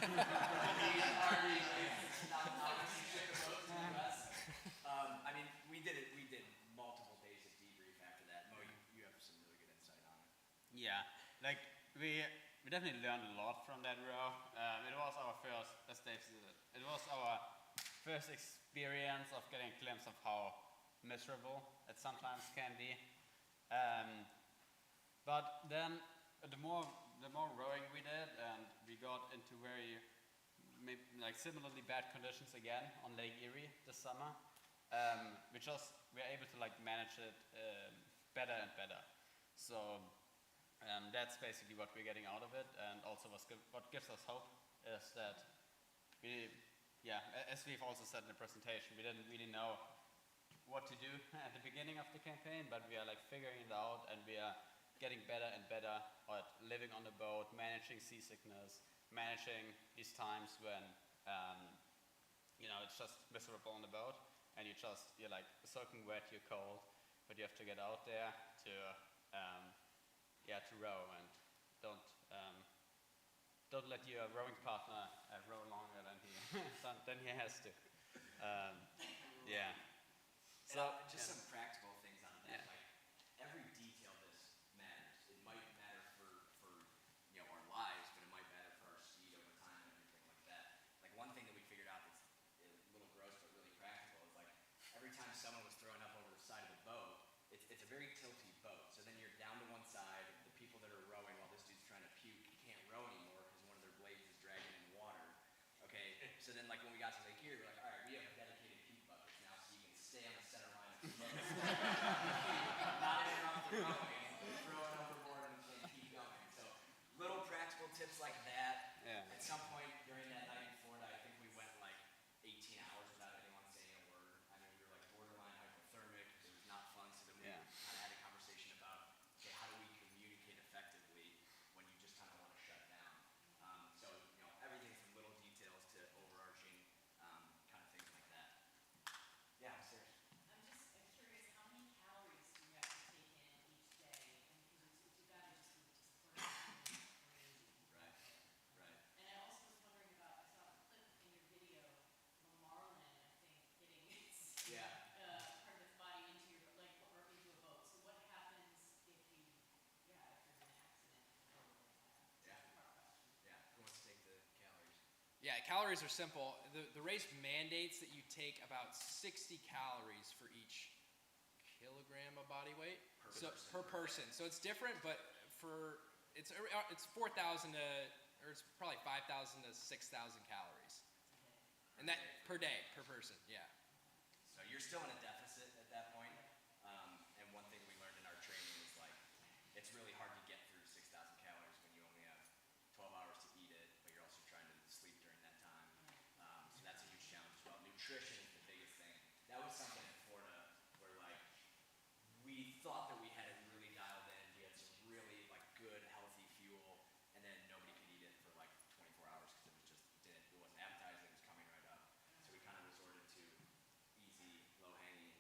I mean, we did multiple days of debrief after that. Mo, you have some really good insight on it. Yeah, like we definitely learned a lot from that row. It was our first, as Dave said, it was our first experience of getting a glimpse of how miserable it sometimes can be. But then the more rowing we did, and we got into very like similarly bad conditions again on Lake Erie this summer. We were able to like manage it better and better. So that's basically what we're getting out of it, and also what gives us hope is that as we've also said in the presentation, we didn't really know what to do at the beginning of the campaign, but we are like figuring it out, and we are getting better and better at living on the boat, managing seasickness, managing these times when it's just miserable on the boat, and you're like soaking wet, you're cold, but you have to get out there to row, and don't let your rowing partner row longer than he has to. Just some practical things on that. Like every detail of this matters. It might matter for our lives, but it might matter for our speed over time and everything like that. Like one thing that we figured out that's a little gross but really practical is like every time someone was throwing up over the side of the boat, it's a very tilty boat. So then you're down to one side. The people that are rowing while this dude's trying to puke can't row anymore because one of their blades is dragging in water. Okay, so then like when we got to Lake Erie, we're like, all right, we have dedicated puke buckets now, so you can stay on the center line of the boat. Not interrupt the rowing, throw it overboard and keep going. So little practical tips like that. Yeah. At some point during that night in Florida, I think we went like 18 hours without anyone saying a word. I mean, we were like borderline hypothermic. It was not fun. So then we kind of had a conversation about, okay, how do we communicate effectively when you just kind of want to shut down? So everything from little details to overarching kind of things like that. Yeah, Sarah. I'm curious, how many calories do you have to take in each day? And because you got to just be crazy. Right. And I also was wondering about, I saw a clip in your video of a marlin, I think, getting its part of its body into your or into a boat. So what happens if there's an accident or like that? Yeah. Who wants to take the calories? Yeah, calories are simple. The race mandates that you take about 60 calories for each kilogram of body weight per person. So it's different, but it's 4,000 or it's probably 5,000 to 6,000 calories, and that per day per person. Yeah. So you're still in a deficit at that point. And one thing we learned in our training is like it's really hard to get through 6,000 calories when you only have 12 hours to eat it, but you're also trying to sleep during that time. So that's a huge challenge as well. Nutrition is the biggest thing. That was something in Florida where like we thought that we had it really dialed in. We had some really like good healthy fuel, and then nobody could eat it for like 24 hours because it wasn't appetizing. It was coming right up. So we kind of resorted to easy, low-hanging,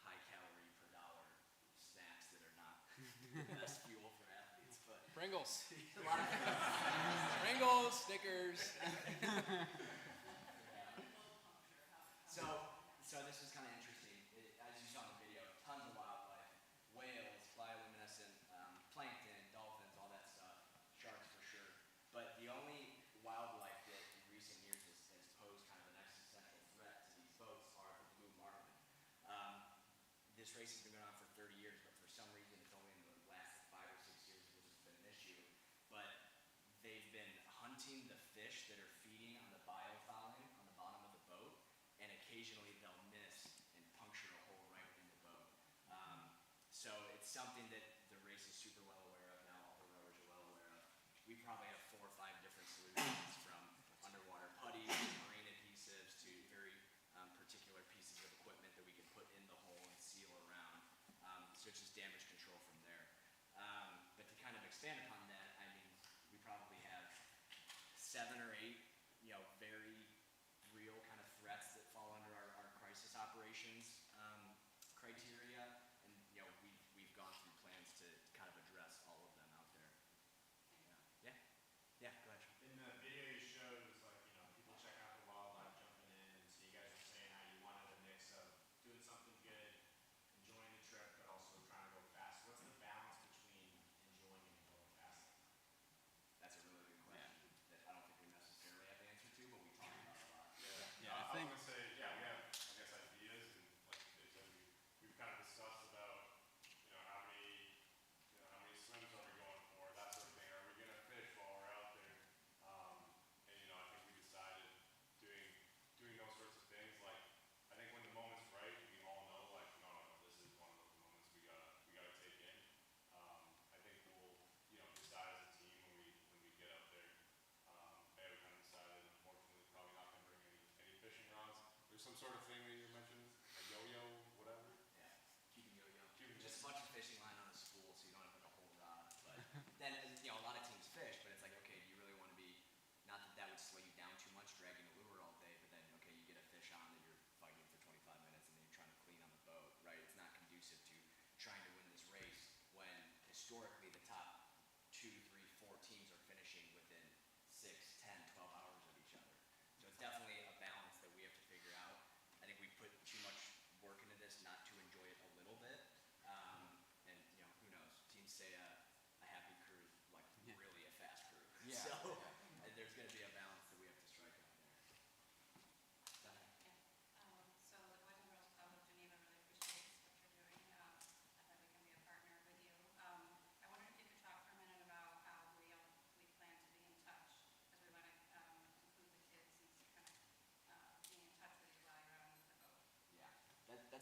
high-calorie per dollar snacks that are not the best fuel for athletes. But Pringles. a lot of Pringles, Snickers. So this is kind of interesting. As you saw in the video, tons of wildlife, whales, bioluminescent, plankton, dolphins, all that stuff, sharks for sure. But the only wildlife that in recent years has posed kind of an existential threat to these boats are the blue marlin. This race has been going on for 30 years, but for some reason it's only in the last 5 or 6 years that this has been an issue. But they've been hunting the fish that are feeding on the biofouling on the bottom of the boat, and occasionally they'll miss and puncture a hole right in the boat. So it's something that the race is super well aware of now, all the rowers are well aware of. We probably have 4 or 5 different solutions from underwater putties, marine adhesives, to very particular pieces of equipment that we can put in the hole and seal around. So it's just damage control from there. But to kind of expand upon that, I mean, we probably have 7 or 8, very real kind of threats that fall under our crisis operations criteria, and we've gone through plans to kind of address all of them out there. Yeah. Go ahead. In the video you showed, it was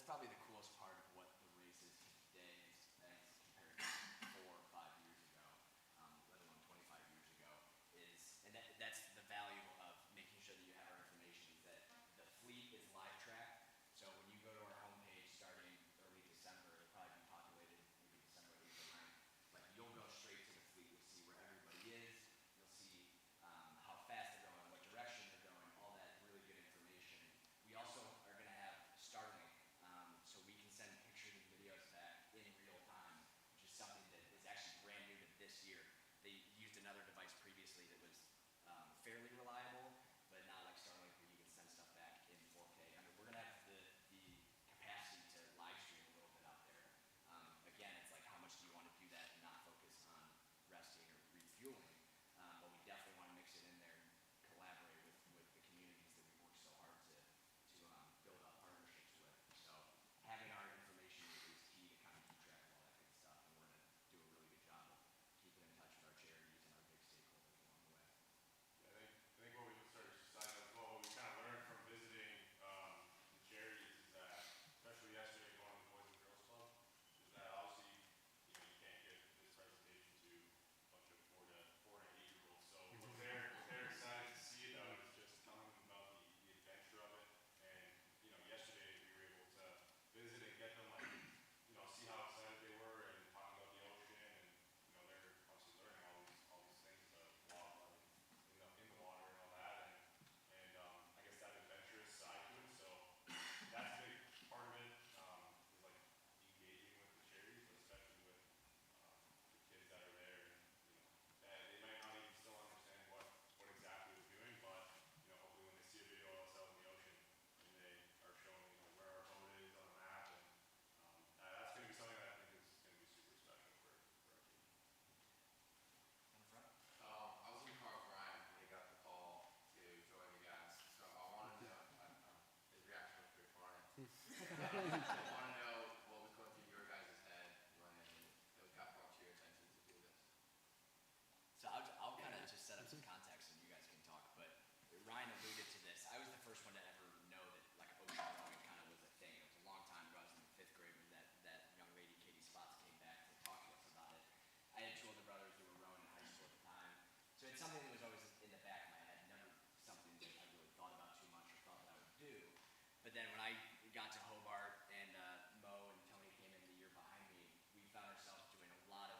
probably the coolest part of what the race is today as compared to 4 or 5 years ago, let alone 25 years ago, is, and that's the value of making sure that you have our information, is that the fleet is live track. So when you go to our homepage starting early December, it'll probably be populated maybe December 8th or 9th, but you'll go straight to the fleet. You'll see where everybody is. You'll see how fast they're going, what direction they're going, all that really good information. We also are going to have Starlink, so we can send pictures and videos back in real time, which is something that is actually brand new to this year. They used another device previously that was fairly reliable, but not like Starlink where you can send stuff back in 4K. I mean, we're going to have the capacity to live stream a little bit out there. Again, it's like how much do you want to do that and not focus on resting or refueling, but we definitely want to mix it in there and collaborate with the communities that we work so hard to build up partnerships with. So having our information is key to kind of keep track of all that good stuff, and we're going to do a really good job of keeping in touch with our charities and our big stakeholders along the way. Yeah, I think what we started to decide as well, what we kind of learned from visiting the charities is that, especially yesterday going to the Boys and Girls Club, is that obviously, you can't give this presentation to a bunch of 4 to 8-year-olds. So what they're excited to see though is just telling them about the adventure of it. And yesterday we were able to visit and get them see how excited they were and talking about the ocean, and they're obviously learning all these things about wildlife in the water and all that, and I guess that adventurous side to it. So that's a big part of it, is like engaging with the charities, but especially with the kids that are there, and that they might not even still understand what exactly we're doing, but hopefully when they see a video of us out in the ocean and they are shown where our boat is on the map, and that's going to be something that I think is going to be super special for our team. In the front. I was in the car with Ryan when he got the call to join you guys, so I want to know, his reaction was pretty funny. I want to know what was going through your guys' head when it got brought to your attention to do this. So I'll kind of just set up some context and you guys can talk, but Ryan alluded to this. I was the first one to ever know that like ocean rowing kind of was a thing. It was a long time ago. I was in 5th grade when that young lady, Katie Spots, came back to talk to us about it. I had 2 older brothers who were rowing in high school at the time. So it's something that was always in the back of my head, never something that I really thought about too much or thought that I would do. But then when I got to Hobart and Mo and Tony came in the year behind me, we found ourselves doing a lot of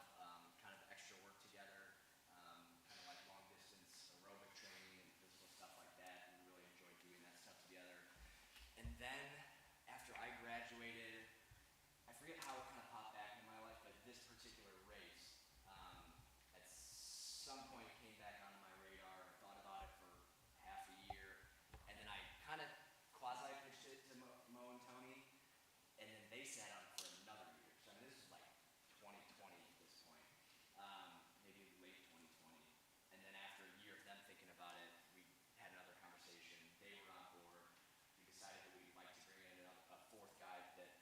kind of extra work together, kind of like long distance aerobic training and physical stuff like that. We really enjoyed doing that stuff together. And then after I graduated, I forget how it kind of popped back into my life, but this particular race at some point came back onto my radar. I thought about it for half a year, and then I kind of quasi-pitched it to Mo and Tony, and then they sat on it for another year. So I mean, this is like 2020 at this point, maybe late 2020. And then after a year of them thinking about it, we had another conversation. They were on board. We decided that we'd like to bring in a 4th guy that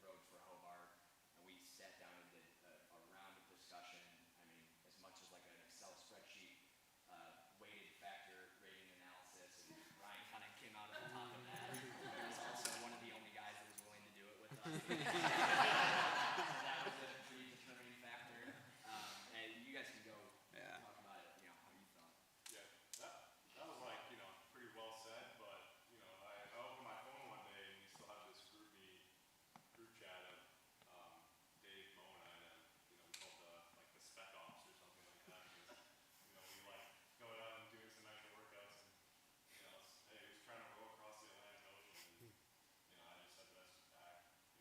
rowed for Hobart, and we sat down and did a round of discussion. I mean, as much as like an Excel spreadsheet, weighted factor rating analysis, and Ryan kind of came out on top of that. He was also one of the only guys that was willing to do it with us. So that was a pretty determining factor. And you guys can go talk about it, how you felt. Yeah, that was like, pretty well said, but, I opened my phone one day and we still have this group chat of Dave, Mona, and we called the spec ops or something like that, because, we like going out and doing some extra workouts, and, hey, who's trying to row across the Atlantic Ocean, and, I just said the best back, just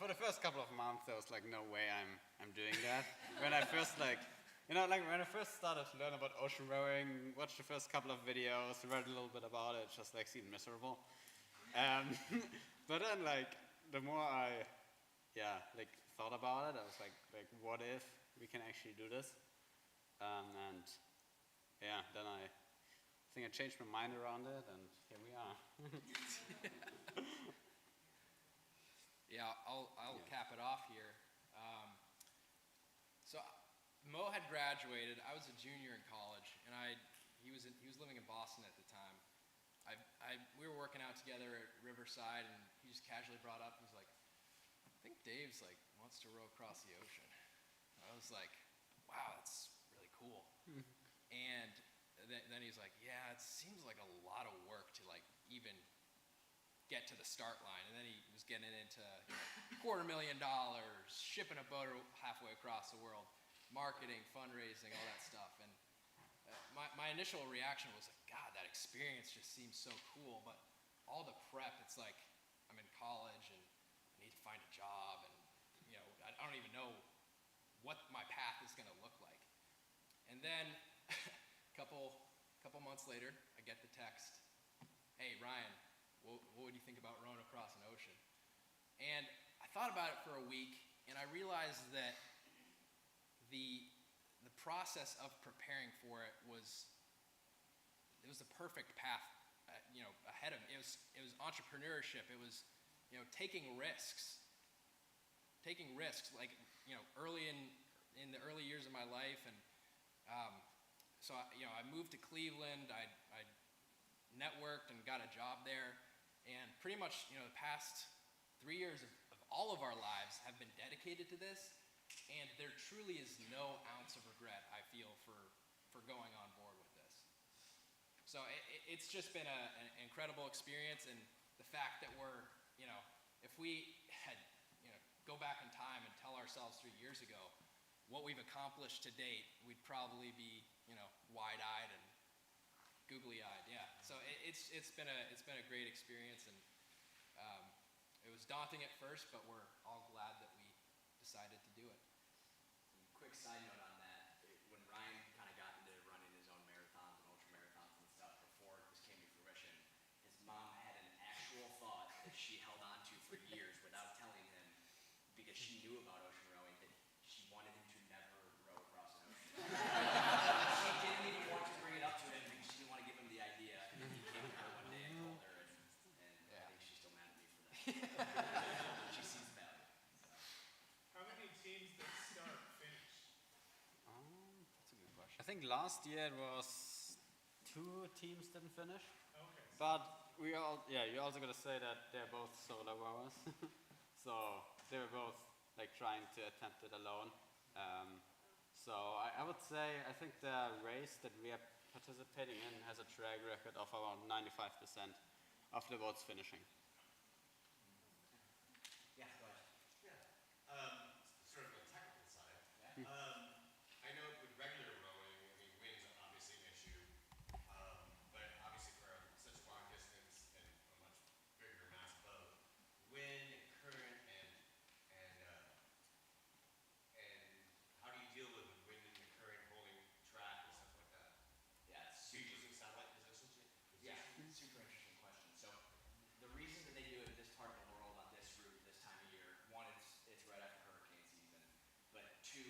for the first couple of months, there was like no way I'm doing that. When I first like when I first started to learn about ocean rowing, watched the first couple of videos, read a little bit about it, just like seemed miserable. But then like the more I thought about it, I was like what if we can actually do this? And yeah, then I think I changed my mind around it, and here we are. Yeah, I'll cap it off here. So Mo had graduated. I was a junior in college, and he was living in Boston at the time. We were working out together at Riverside, and he just casually brought up. He was like, "I think Dave's like wants to row across the ocean." I was like, "Wow, that's really cool." And then he's like, "Yeah, it seems like a lot of work to like even get to the start line." And then he was getting into $250,000, shipping a boat halfway across the world, marketing, fundraising, all that stuff. And my initial reaction was like, God, that experience just seems so cool. But all the prep, it's like I'm in college and I need to find a job, and I don't even know what my path is going to look like. And then a couple months later, I get the text, "Hey, Ryan, what would you think about rowing across an ocean?" And I thought about it for a week, and I realized that the process of preparing for it was the perfect path, ahead of me. It was entrepreneurship. It was, taking risks. Like, early in the early years of my life, and so I moved to Cleveland. I networked and got a job there. And pretty much, the past 3 years of all of our lives have been dedicated to this, and there truly is no ounce of regret, I feel, for going on board with this. So it's just been an incredible experience, and the fact that we're, if we had, go back in time and tell ourselves 3 years ago what we've accomplished to date, we'd probably be, wide-eyed and googly-eyed, yeah. So it's been a great experience, and it was daunting at first, but we're all glad that we decided to do it. Quick side note on that, when Ryan kind of got into running his own marathons and ultra marathons and stuff before this came to fruition, his mom had an actual thought that she held on to for years without telling him, because she knew about ocean rowing, that she wanted him to never row across an ocean. She didn't even want to bring it up to him because she didn't want to give him the idea. And he came to her one day and told her, and I think she's still mad at me for that. She sees the value. How many teams that start finish? That's a good question. I think last year it was 2 teams didn't finish. Okay. But you're also gonna say that they're both solo rowers. So they were both like trying to attempt it alone. So I would say, I think the race that we are participating in has a track record of around 95% of the boats finishing. Yeah, go ahead. Yeah. Sort of the technical side. I know with regular rowing, I mean, wind's obviously an issue, but obviously for such a long distance and a much bigger mass boat, wind, current, and how do you deal with the wind and the current holding track and stuff like that? Yeah, So you're using satellite positions? Yeah, super interesting question. So the reason that they do it in this part of the world on this route this time of year, one, it's right after hurricane season, but two,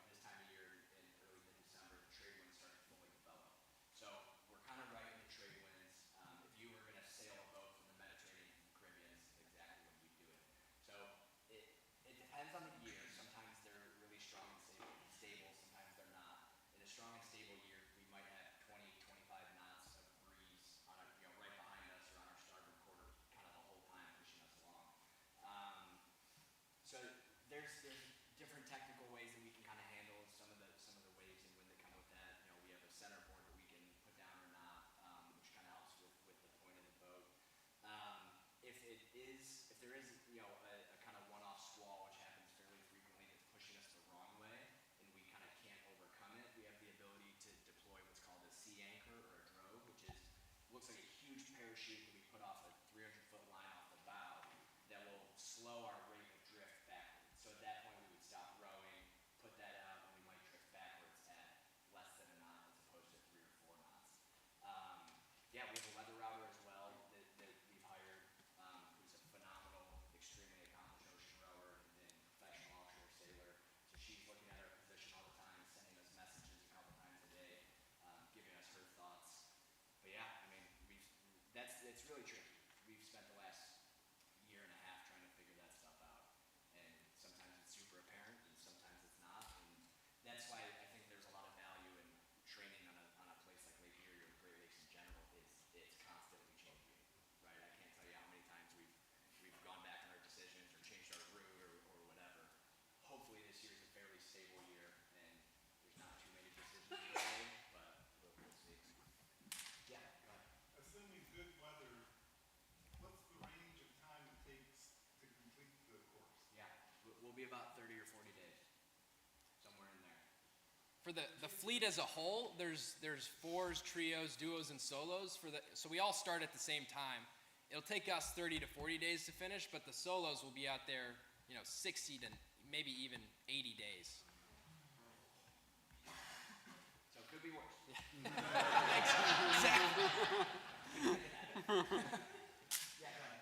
this time of year in early mid-December, the trade winds start to fully develop. So we're kind of right in the trade winds. If you were going to sail a boat from the Mediterranean to the Caribbean, this is exactly when you do it. So it depends on the year. Sometimes they're really strong and stable. Sometimes they're not. In a strong and stable year, we might have 20, 25 knots of breeze on right behind us or on our starboard quarter, kind of the whole time pushing us along. So there's different technical ways that we can kind of handle some of the waves and wind that come with that. We have a centerboard that we can put down or not, which kind of helps with the point of the boat. If there is a kind of one-off squall, which happens fairly frequently, that's pushing us the wrong way, and we kind of can't overcome it, we have the ability to deploy what's called a sea anchor or a drogue, which looks like a huge parachute that we put off a 300-foot line off the bow that will slow our rate of drift really tricky. We've spent the last year and a half trying to figure that stuff out. And sometimes it's super apparent and sometimes it's not. And that's why I think there's a lot of value in training on a place like Lake Erie or the Great Lakes in general. It's constantly changing, right? I can't tell you how many times we've gone back on our decisions or changed our route or whatever. Hopefully this year is a fairly stable year and there's not too many decisions to be made, but we'll see. Yeah, go ahead. Assuming good weather, what's the range of time it takes to complete the course? Yeah, we'll be about 30 or 40 days, somewhere in there. For the fleet as a whole, there's fours, trios, duos, and solos. So we all start at the same time. It'll take us 30 to 40 days to finish, but the solos will be out there, 60 to maybe even 80 days. So it could be worse. Exactly. Yeah, go ahead.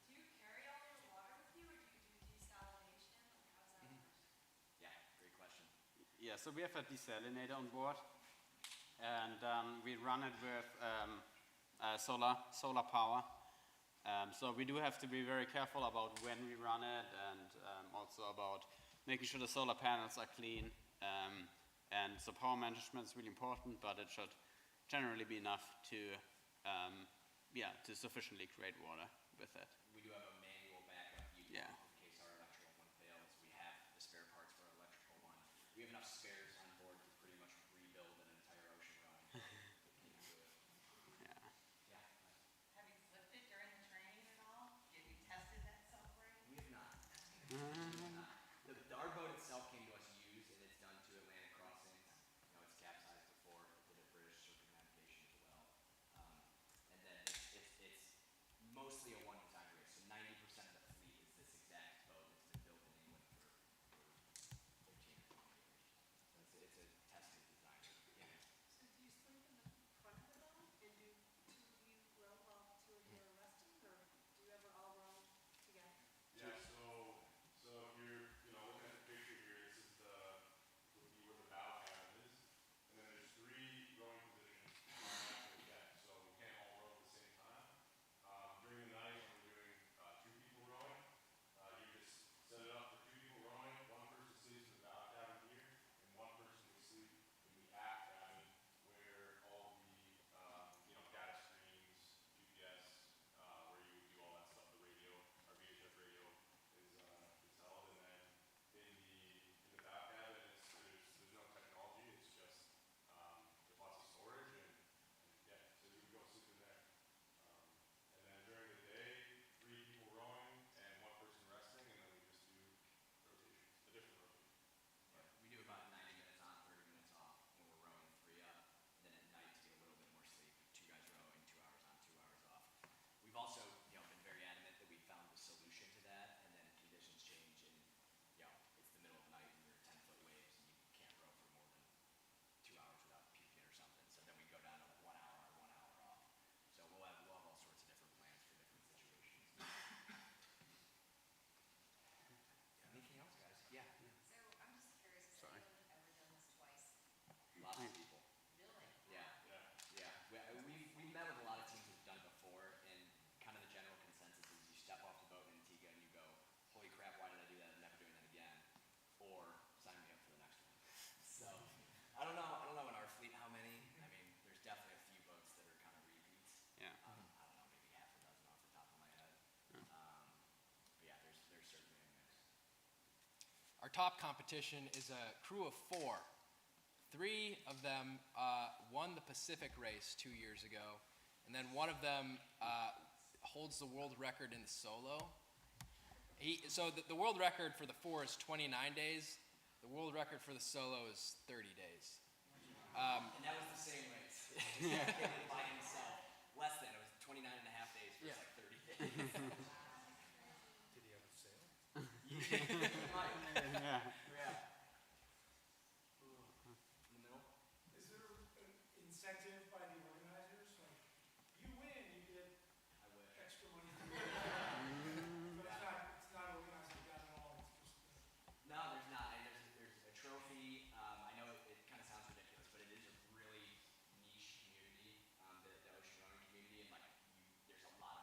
Do you carry all your water with you, or do you do desalination? Like, how does that work? Yeah, great question. Yeah, so we have a desalinator on board, and we run it with solar power. So we do have to be very careful about when we run it, and also about making sure the solar panels are clean. And so power management is really important, but it should generally be enough to sufficiently create water with it. We do have a manual backup unit Yeah. in case our electrical one fails. We have the spare parts for our electrical one. We have enough spares on board to pretty much rebuild an entire ocean rowing. Yeah. Yeah. Have you flipped it during the training at all? Have you tested that self-brake? We have not. We have not. Our boat itself came to us used, and it's done 2 Atlantic crossings. It's capsized before. It did a British circumnavigation as well. And then it's mostly a one-time race. So 90% of the fleet is this exact boat that's been built in England for 15 or 20 years. So it's a tested design. Yeah. So do you sleep in the front of the boat, and do 2 of you row while 2 of you are resting, or do you ever all row together? Yeah, so if you're, looking at the picture here, this is would be where the bow cabin is, and then there's 3 rowing positions on the actual deck, so we can't all row at the same time. During the night, when we're doing 2 people rowing, you just set it up for 2 people rowing. One person sleeps in the bow cabin here, and one person would sleep in the aft cabin, where all the data screens, GPS, where you would do all that stuff. The radio, our VHF radio is held, and then in the bow cabin, there's no technology. It's just there's lots of storage, and yeah, so you can go sleep in there. And then during the day, 3 people rowing and 1 person resting, and then we just do rotations, a different rotation. Yeah, we do about 90 minutes on, 30 minutes off when we're rowing 3 up. And then at night to get a little bit more sleep, 2 guys rowing, 2 hours on, 2 hours off. We've also, been very adamant that we found the solution to that, and then conditions change, and it's the middle of the night and you're 10-foot waves and you can't row for more than 2 hours without puking or something. So then we go down to 1 hour on, 1 hour off. So we'll have all sorts of different plans for different situations. Anything else, guys? Yeah. So I'm just curious, has Sorry. anyone ever done this twice? Lots of people. Really? Yeah. We've met with a lot of teams who've done it before, and kind of the general consensus is you step off the boat in Antigua and you go, holy crap, why did I do that? I'm never doing that again. Or sign me up for the next one. So I don't know in our fleet how many. I mean, there's definitely a few boats that are kind of repeats. Yeah. I don't know, maybe half a dozen off the top of my head. But yeah, there's certainly a mix. Our top competition is a crew of 4. 3 of them won the Pacific race 2 years ago, and then one of them holds the world record in the solo. So the world record for the 4 is 29 days. The world record for the solo is 30 days. And that was the same race. He did it by himself. Less than. It was 29 and a half days versus like 30 days. Did he have a sale? He might. Yeah. Yeah. In the middle? Is there an incentive by the organizers? Like, you win, you get I wish. extra money for winning. But it's not organized like that at all. It's just No, there's not. There's a trophy. I know it kind of sounds ridiculous, but it is a really niche community, the ocean rowing community, and there's a lot of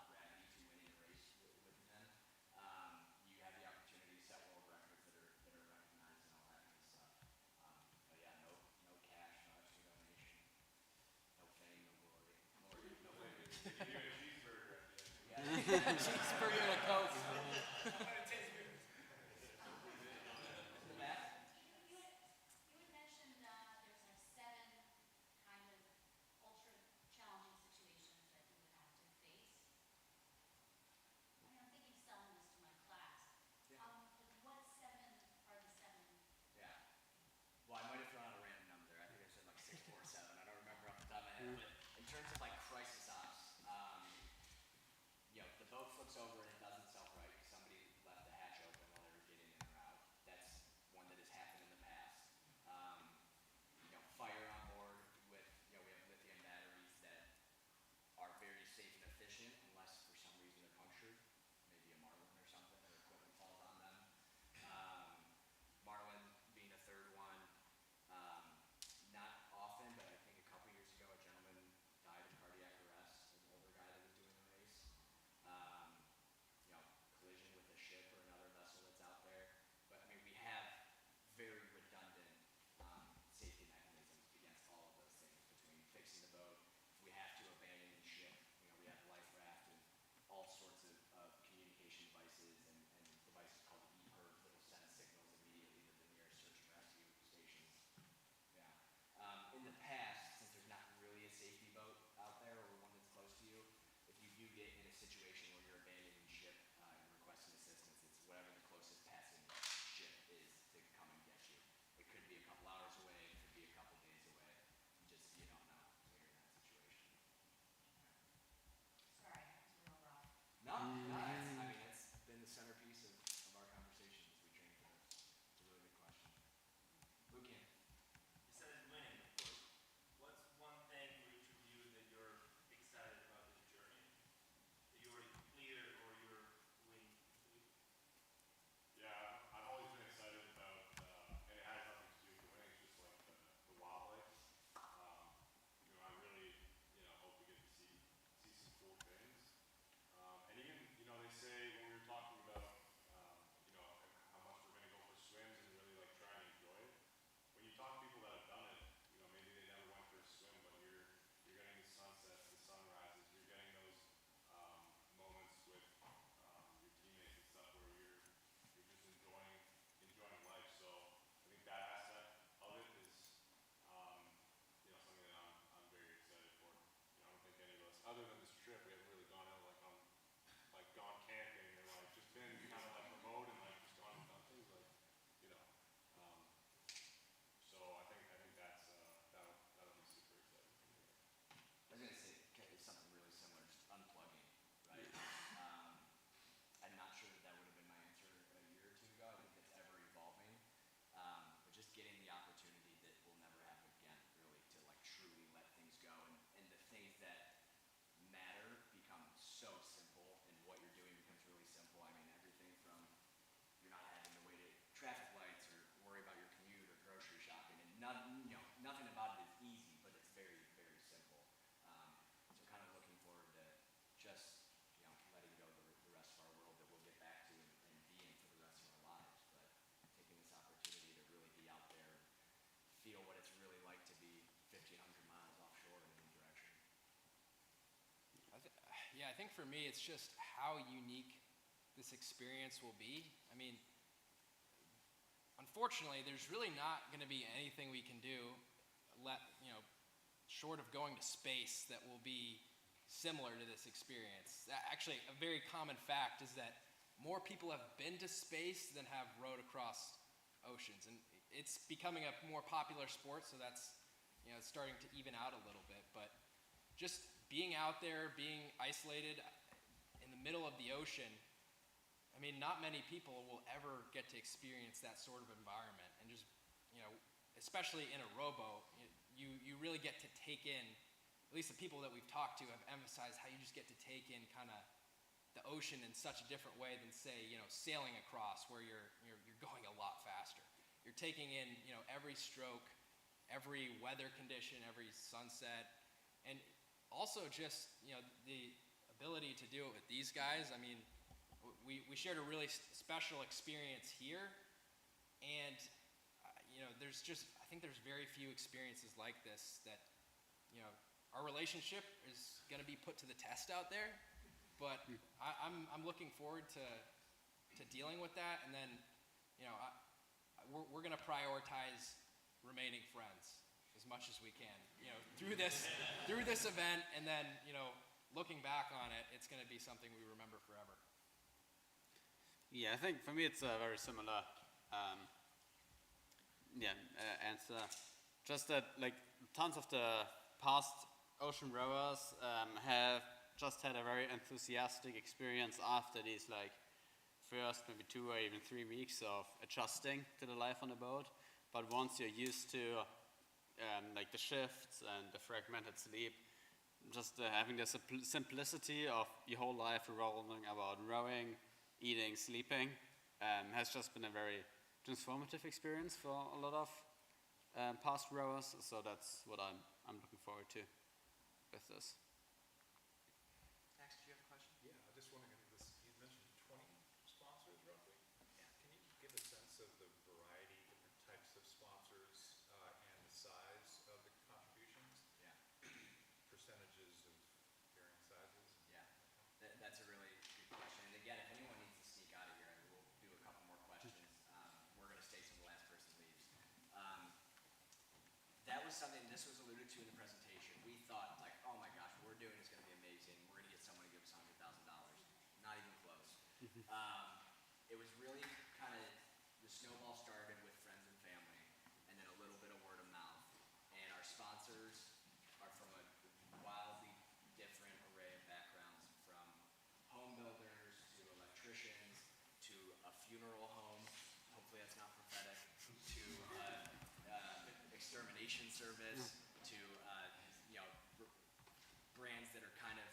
think for me, it's just how unique this experience will be. I mean, unfortunately, there's really not going to be anything we can do, short of going to space, that will be similar to this experience. Actually, a very common fact is that more people have been to space than have rowed across oceans, and it's becoming a more popular sport, so that's starting to even out a little bit. But just being out there, being isolated in the middle of the ocean, I mean, not many people will ever get to experience that sort of environment, and just especially in a rowboat, you really get to take in, at least the people that we've talked to have emphasized how you just get to take in kind of the ocean in such a different way than, say, sailing across, where you're going a lot faster. You're taking in, every stroke, every weather condition, every sunset, and also just, the ability to do it with these guys. I mean, we shared a really special experience here, and I think there's very few experiences like this that, our relationship is going to be put to the test out there, but I'm looking forward to dealing with that, and then, we're going to prioritize remaining friends as much as we can, through this event, and then, looking back on it, it's going to be something we remember forever. Yeah, I think for me it's a very similar answer. Just that, like, tons of the past ocean rowers have just had a very enthusiastic experience after these, like, first maybe 2 or even 3 weeks of adjusting to the life on the boat. But once you're used to like the shifts and the fragmented sleep, just having the simplicity of your whole life revolving about rowing, eating, sleeping, has just been a very transformative experience for a lot of past rowers. So that's what I'm looking forward to with this. Max, do you have a question? Yeah, I'm just wondering, you mentioned 20 sponsors roughly? Yeah. Can you give a sense of the variety, different types of sponsors, and the size of the contributions? Yeah. Percentages of varying sizes? Yeah, that's a really good question. And again, if anyone needs to sneak out of here, we'll do a couple more questions. We're going to stay till the last person leaves. That was something, this was alluded to in the presentation. We thought, like, oh my gosh, what we're doing is going to be amazing. We're going to get someone to give us $100,000. Not even close. It was really kind of, the snowball started with friends and family, and then a little bit of word of mouth. And our sponsors are from a wildly different array of backgrounds, from home builders to electricians to a funeral home. Hopefully that's not prophetic. To extermination service, to brands that are kind of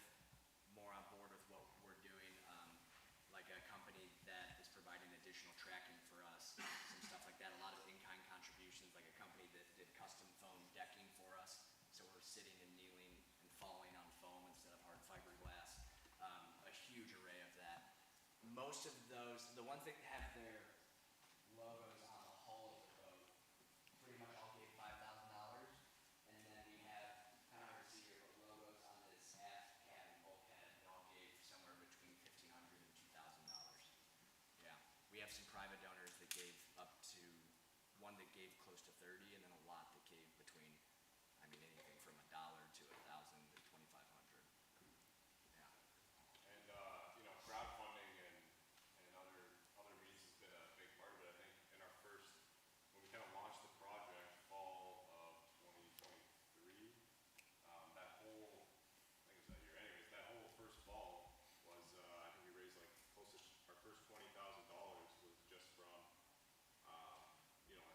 more on board with what we're doing, like a company that is providing additional tracking for us, some stuff like that. A lot of in-kind contributions, like a company that did custom foam decking for us, so we're sitting and kneeling and falling on foam instead of hard fiberglass. A huge array of that. Most of those, the ones that have their logos on the hull of the boat, pretty much all gave $5,000, and then we have, kind of hard to see here, but logos on this aft cab and bulkhead that all gave somewhere between $1,500 and $2,000. Yeah, we have some private donors that gave up to, one that gave close to 30, and then a lot that gave between, I mean, anything from $1 to $1,000 to $2,500. Yeah. And crowdfunding and other means has been a big part of it. I think in our first, when we kind of launched the project, fall of 2023, that whole, I think it was that year. Anyways, that whole first fall was, I think we raised like close to our first $20,000 was just from,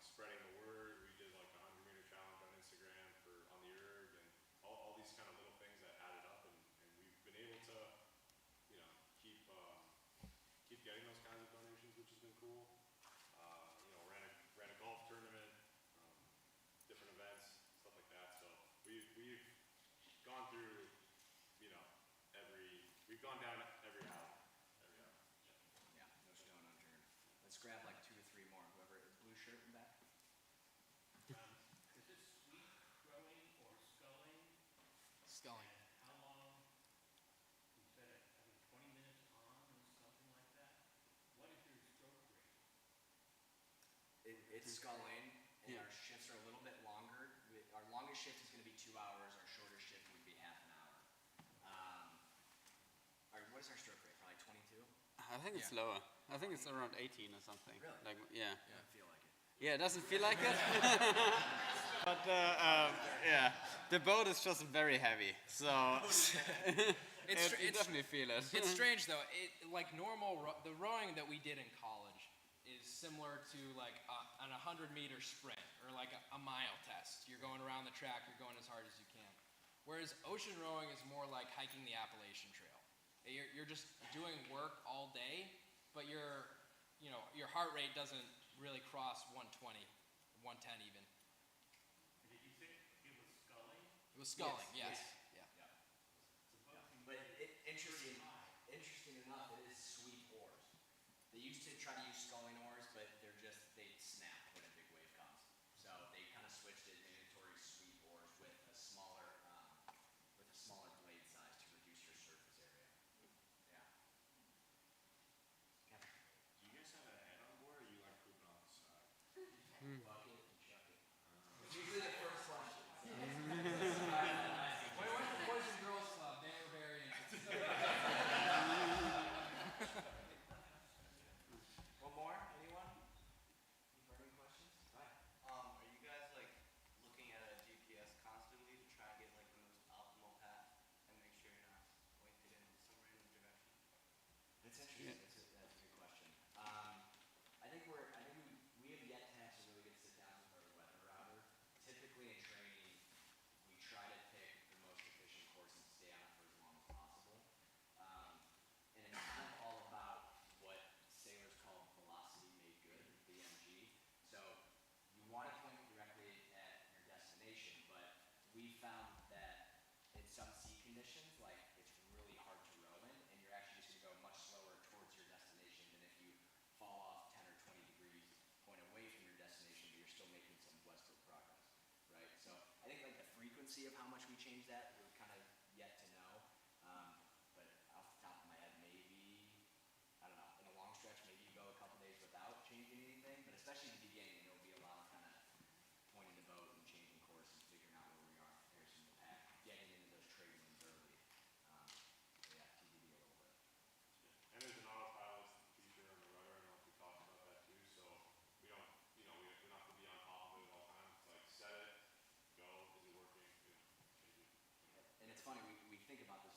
spreading the word. We did like a 100-meter challenge on Instagram on the erg, and all these kind of little things that added up, and we've been able to, keep getting those kinds of donations, which has been cool. Ran a golf tournament, different events, stuff like that. So we've gone through, we've gone down every alley. Yeah, no stone unturned. Let's grab like 2 to 3 more. Whoever, blue shirt in back. Is this sweep rowing or sculling? Sculling. And how long? Can you say that It's sculling, and Yeah. our shifts are a little bit longer. Our longest shift is going to be 2 hours. Our shortest shift would be half an hour. What is our stroke rate? Probably 22? I think it's lower. I think it's around 18 or something. Really? Like, yeah. Doesn't feel like it. Yeah, it doesn't feel like it. But yeah, the boat is just very heavy, so you definitely feel it. It's strange though. Like the rowing that we did in college is similar to like an 100-meter sprint or like a mile test. You're going around the track. You're going as hard as you can. Whereas ocean rowing is more like hiking the Appalachian Trail. You're just doing work all day, but your heart rate doesn't really cross 120, 110 even. Did you say it was sculling? It was sculling, yes. Yeah. But interesting enough, it is sweep oars. They used to try to use sculling oars, but they snap when a big wave comes. So they kind of switched it mandatory sweep oars with a smaller blade size to reduce your surface area. Yeah. Do you guys have a head on board, or you like cruising on the side? Bucket and chuck it. It's usually the first question. When we went to the Boys and Girls Club, they were very interested. One more? Anyone? Any burning questions? Right. Are you guys like looking at a GPS constantly to try and get like the most optimal path and make sure you're not pointed in some random direction? That's interesting. That's a good question. I think we have yet to have some really good sit downs with our weather router. Typically in training, we try to pick the most efficient course and stay on it for as long as possible. And it's kind of all about what sailors call velocity made good, VMG. So you want to point directly at your destination, but we found that in some sea conditions, like it's really hard to row in, and you're actually just going to go much slower towards your destination than if you fall off 10 or 20 degrees, point away from your destination, but you're still making some westward progress, right? So I think like the frequency of how much we change that, we're kind of yet to know. But off the top of my head, maybe, I don't know, in a long stretch, maybe you go a couple days without changing anything, but especially in the beginning, there'll be a lot of kind of pointing the boat and changing course and figuring out where we are in comparison to the pack, getting into those trade winds early. So yeah, TBD a little bit. And there's an autopilot feature on the rudder. I don't know if we talked about that too. So we don't, we don't have to be on top of it all the time. It's like set it, go, is it working? Change it. And it's funny, we think about this